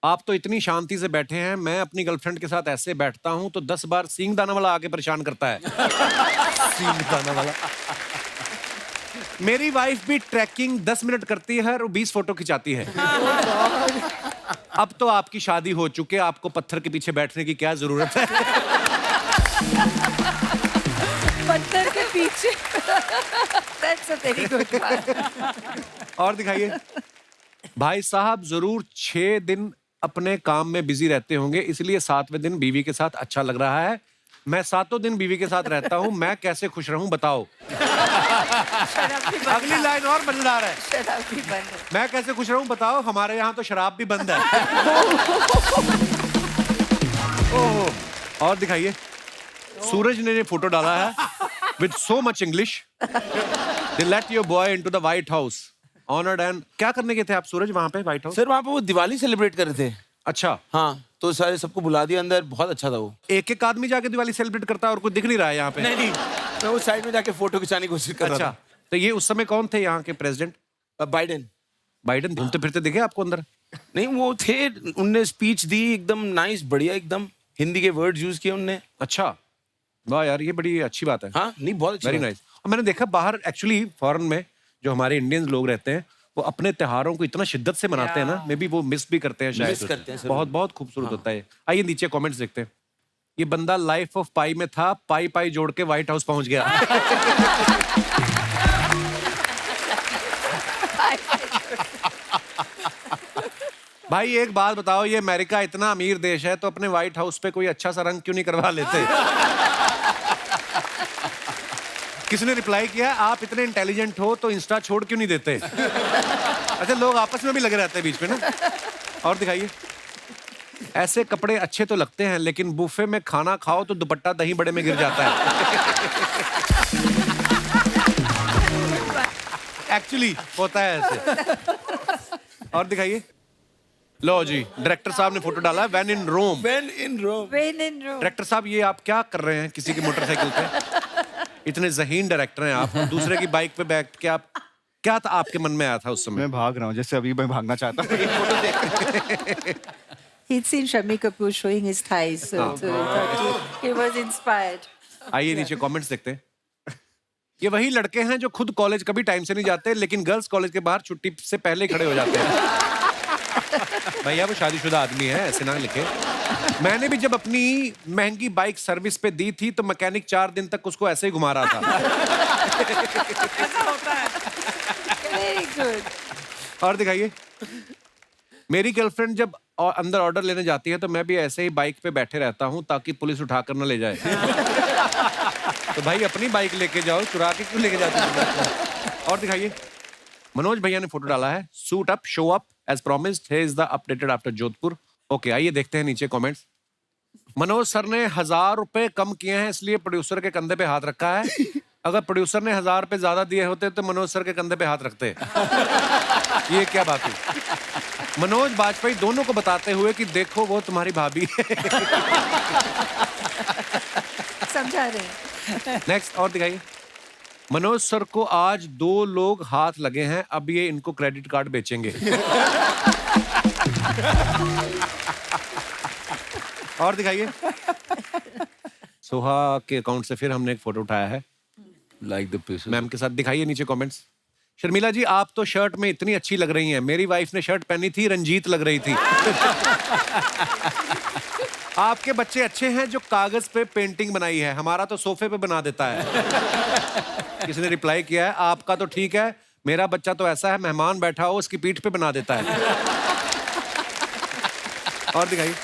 आप तो इतनी शांति से बैठे हैं, मैं अपनी गर्लफ्रेंड के साथ ऐसे बैठता हूं तो 10 बार सींग दाना वाला आके परेशान करता है। सींग दाना वाला। मेरी वाइफ भी ट्रैकिंग 10 मिनट करती है और 20 फोटो खिंचाती है। अब तो आपकी शादी हो चुकी है, आपको पत्थर के पीछे बैठने की क्या जरूरत है? पत्थर के पीछे। That's a very good one. और दिखाइए। भाई साहब जरूर 6 दिन अपने काम में बिजी रहते होंगे, इसलिए 7वें दिन बीवी के साथ अच्छा लग रहा है। मैं 7 दिन बीवी के साथ रहता हूँ, मैं कैसे खुश रहूं बताओ। अगली लाइन और मजेदार है। शराब भी बंद है। मैं कैसे खुश रहूं बताओ, हमारे यहाँ तो शराब भी बंद है। ओहो। और दिखाइए। सूरज ने ये फोटो डाला है with so much English. They let your boy into the White House. Honored and क्या करने के थे आप सूरज वहाँ पे व्हाइट हाउस? सर वहाँ पे वो दिवाली सेलिब्रेट कर रहे थे। अच्छा। हाँ, तो सारे सबको बुला दिया अंदर, बहुत अच्छा था वो। एक आदमी जाके दिवाली सेलिब्रेट करता है और कोई दिख नहीं रहा है यहाँ पे। नहीं, मैं वो साइड में जाके फोटो खिंचाने की कोशिश कर रहा था। तो ये उस समय कौन थे यहाँ के प्रेसिडेंट? बाइडेन। बाइडेन घूमते फिरते दिखे आपको अंदर? नहीं, वो थे, उनने स्पीच दी एकदम नाइस, बढ़िया एकदम, हिंदी के वर्ड्स यूज किए उनने। अच्छा, वाह यार, ये बड़ी अच्छी बात है। हाँ, नहीं बहुत अच्छी, वेरी नाइस। और मैंने देखा बाहर एक्चुअली फॉरेन में जो हमारे इंडियंस लोग रहते हैं वो अपने त्योहारों को इतना शिद्दत से मनाते हैं ना, मे बी वो मिस भी करते हैं शायद। मिस करते हैं, बहुत बहुत खूबसूरत होता है। आइए नीचे कमेंट्स देखते हैं। ये बंदा लाइफ ऑफ पाई में था, पाई पाई जोड़ के व्हाइट हाउस पहुंच गया। भाई एक बात बताओ, ये अमेरिका इतना अमीर देश है तो अपने व्हाइट हाउस पे कोई अच्छा सा रंग क्यों नहीं करवा लेते? किसने रिप्लाई किया, आप इतने इंटेलिजेंट हो तो इंस्टा छोड़ क्यों नहीं देते? अच्छा, लोग आपस में भी लगे रहते हैं बीच में ना। और दिखाइए। ऐसे कपड़े अच्छे तो लगते हैं लेकिन बुफे में खाना खाओ तो दुपट्टा दही बड़े में गिर जाता है। एक्चुअली होता है ऐसे। और दिखाइए। लो जी, डायरेक्टर साहब ने फोटो डाला है, when in Rome. When in Rome. When in Rome. Director साहब ये आप क्या कर रहे हैं किसी की मोटरसाइकिल पे? इतने ज़हीन डायरेक्टर हैं आप, दूसरे की बाइक पे बैठ के आप, क्या था आपके मन में आया था उस समय? मैं भाग रहा हूँ, जैसे अभी मैं भागना चाहता हूँ। ये फोटो देख He'd seen Shami Kapoor showing his thighs, so he thought he was inspired. आइए नीचे कमेंट्स देखते हैं। ये वही लड़के हैं जो खुद कॉलेज कभी टाइम से नहीं जाते लेकिन गर्ल्स कॉलेज के बाहर छुट्टी से पहले ही खड़े हो जाते हैं। भैया वो शादीशुदा आदमी है, ऐसे ना लिखे। मैंने भी जब अपनी महंगी बाइक सर्विस पे दी थी तो मैकेनिक 4 दिन तक उसको ऐसे ही घुमा रहा था। ऐसा होता है। Very good. और दिखाइए। मेरी गर्लफ्रेंड जब अंदर ऑर्डर लेने जाती है तो मैं भी ऐसे ही बाइक पे बैठे रहता हूँ ताकि पुलिस उठाकर न ले जाए। तो भाई अपनी बाइक लेके जाओ, चुरा के क्यों लेके जाते हो? और दिखाइए। मनोज भैया ने फोटो डाला है, suit up show up as promised, here is the updated after Jodhpur. Okay, आइए देखते हैं नीचे कमेंट्स। मनोज सर ने 1000 रुपए कम किए हैं इसलिए प्रोड्यूसर के कंधे पे हाथ रखा है। अगर प्रोड्यूसर ने 1000 रुपए ज्यादा दिए होते तो मनोज सर के कंधे पे हाथ रखते। ये क्या बात हुई? मनोज बाजपेयी दोनों को बताते हुए कि देखो वो तुम्हारी भाभी है। समझा रहे। नेक्स्ट और दिखाइए। मनोज सर को आज 2 लोग हाथ लगे हैं, अब ये इनको क्रेडिट कार्ड बेचेंगे। और दिखाइए। सोहा के अकाउंट से फिर हमने एक फोटो उठाया है लाइक द पीस मैम के साथ। दिखाइए नीचे कमेंट्स। शर्मिला जी आप तो शर्ट में इतनी अच्छी लग रही हैं, मेरी वाइफ ने शर्ट पहनी थी रंजीत लग रही थी। आपके बच्चे अच्छे हैं जो कागज पे पेंटिंग बनाई है, हमारा तो सोफे पे बना देता है। किसने रिप्लाई किया है, आपका तो ठीक है, मेरा बच्चा तो ऐसा है मेहमान बैठा हो उसकी पीठ पे बना देता है। और दिखाइए।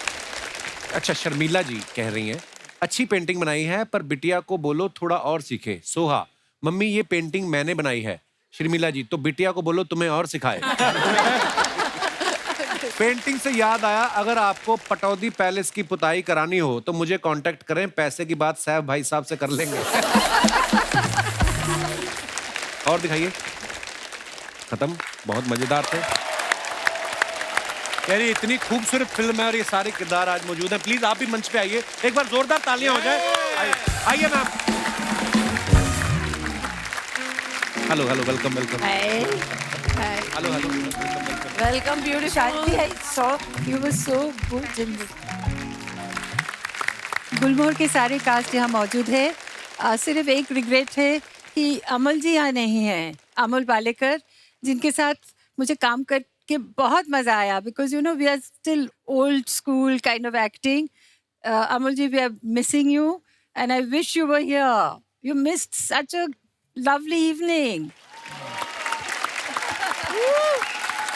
अच्छा, शर्मिला जी कह रही हैं अच्छी पेंटिंग बनाई है पर बिटिया को बोलो थोड़ा और सीखे। सोहा, मम्मी ये पेंटिंग मैंने बनाई है। शर्मिला जी, तो बिटिया को बोलो तुम्हें और सिखाए। पेंटिंग से याद आया, अगर आपको पटौदी पैलेस की पुताई करानी हो तो मुझे कांटेक्ट करें, पैसे की बात सैफ भाई साहब से कर लेंगे। और दिखाइए। खत्म, बहुत मजेदार थे यार, ये इतनी खूबसूरत फिल्म है और ये सारे किरदार आज मौजूद हैं। प्लीज आप भी मंच पे आइए, एक बार जोरदार तालियां हो जाए। आइए ma'am. Hello hello welcome welcome Hi. Hello hello Welcome, beautiful. Shanti, I saw you were so good in this. गुलमोहर के सारे कास्ट यहाँ मौजूद है। सिर्फ एक रिग्रेट है कि अमल जी यहाँ नहीं हैं, अमल पालेकर, जिनके साथ मुझे काम करके बहुत मज़ा आया, because you know we are still old school kind of acting. Amal ji, we are missing you and I wish you were here. You missed such a lovely evening.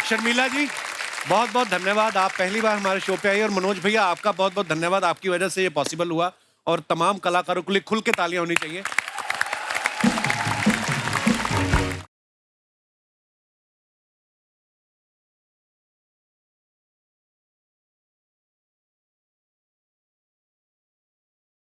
Sharmila ji बहुत बहुत धन्यवाद, आप पहली बार हमारे शो पे आई, और मनोज भैया आपका बहुत बहुत धन्यवाद, आपकी वजह से ये पॉसिबल हुआ, और तमाम कलाकारों के लिए खुल के तालियां होनी चाहिए.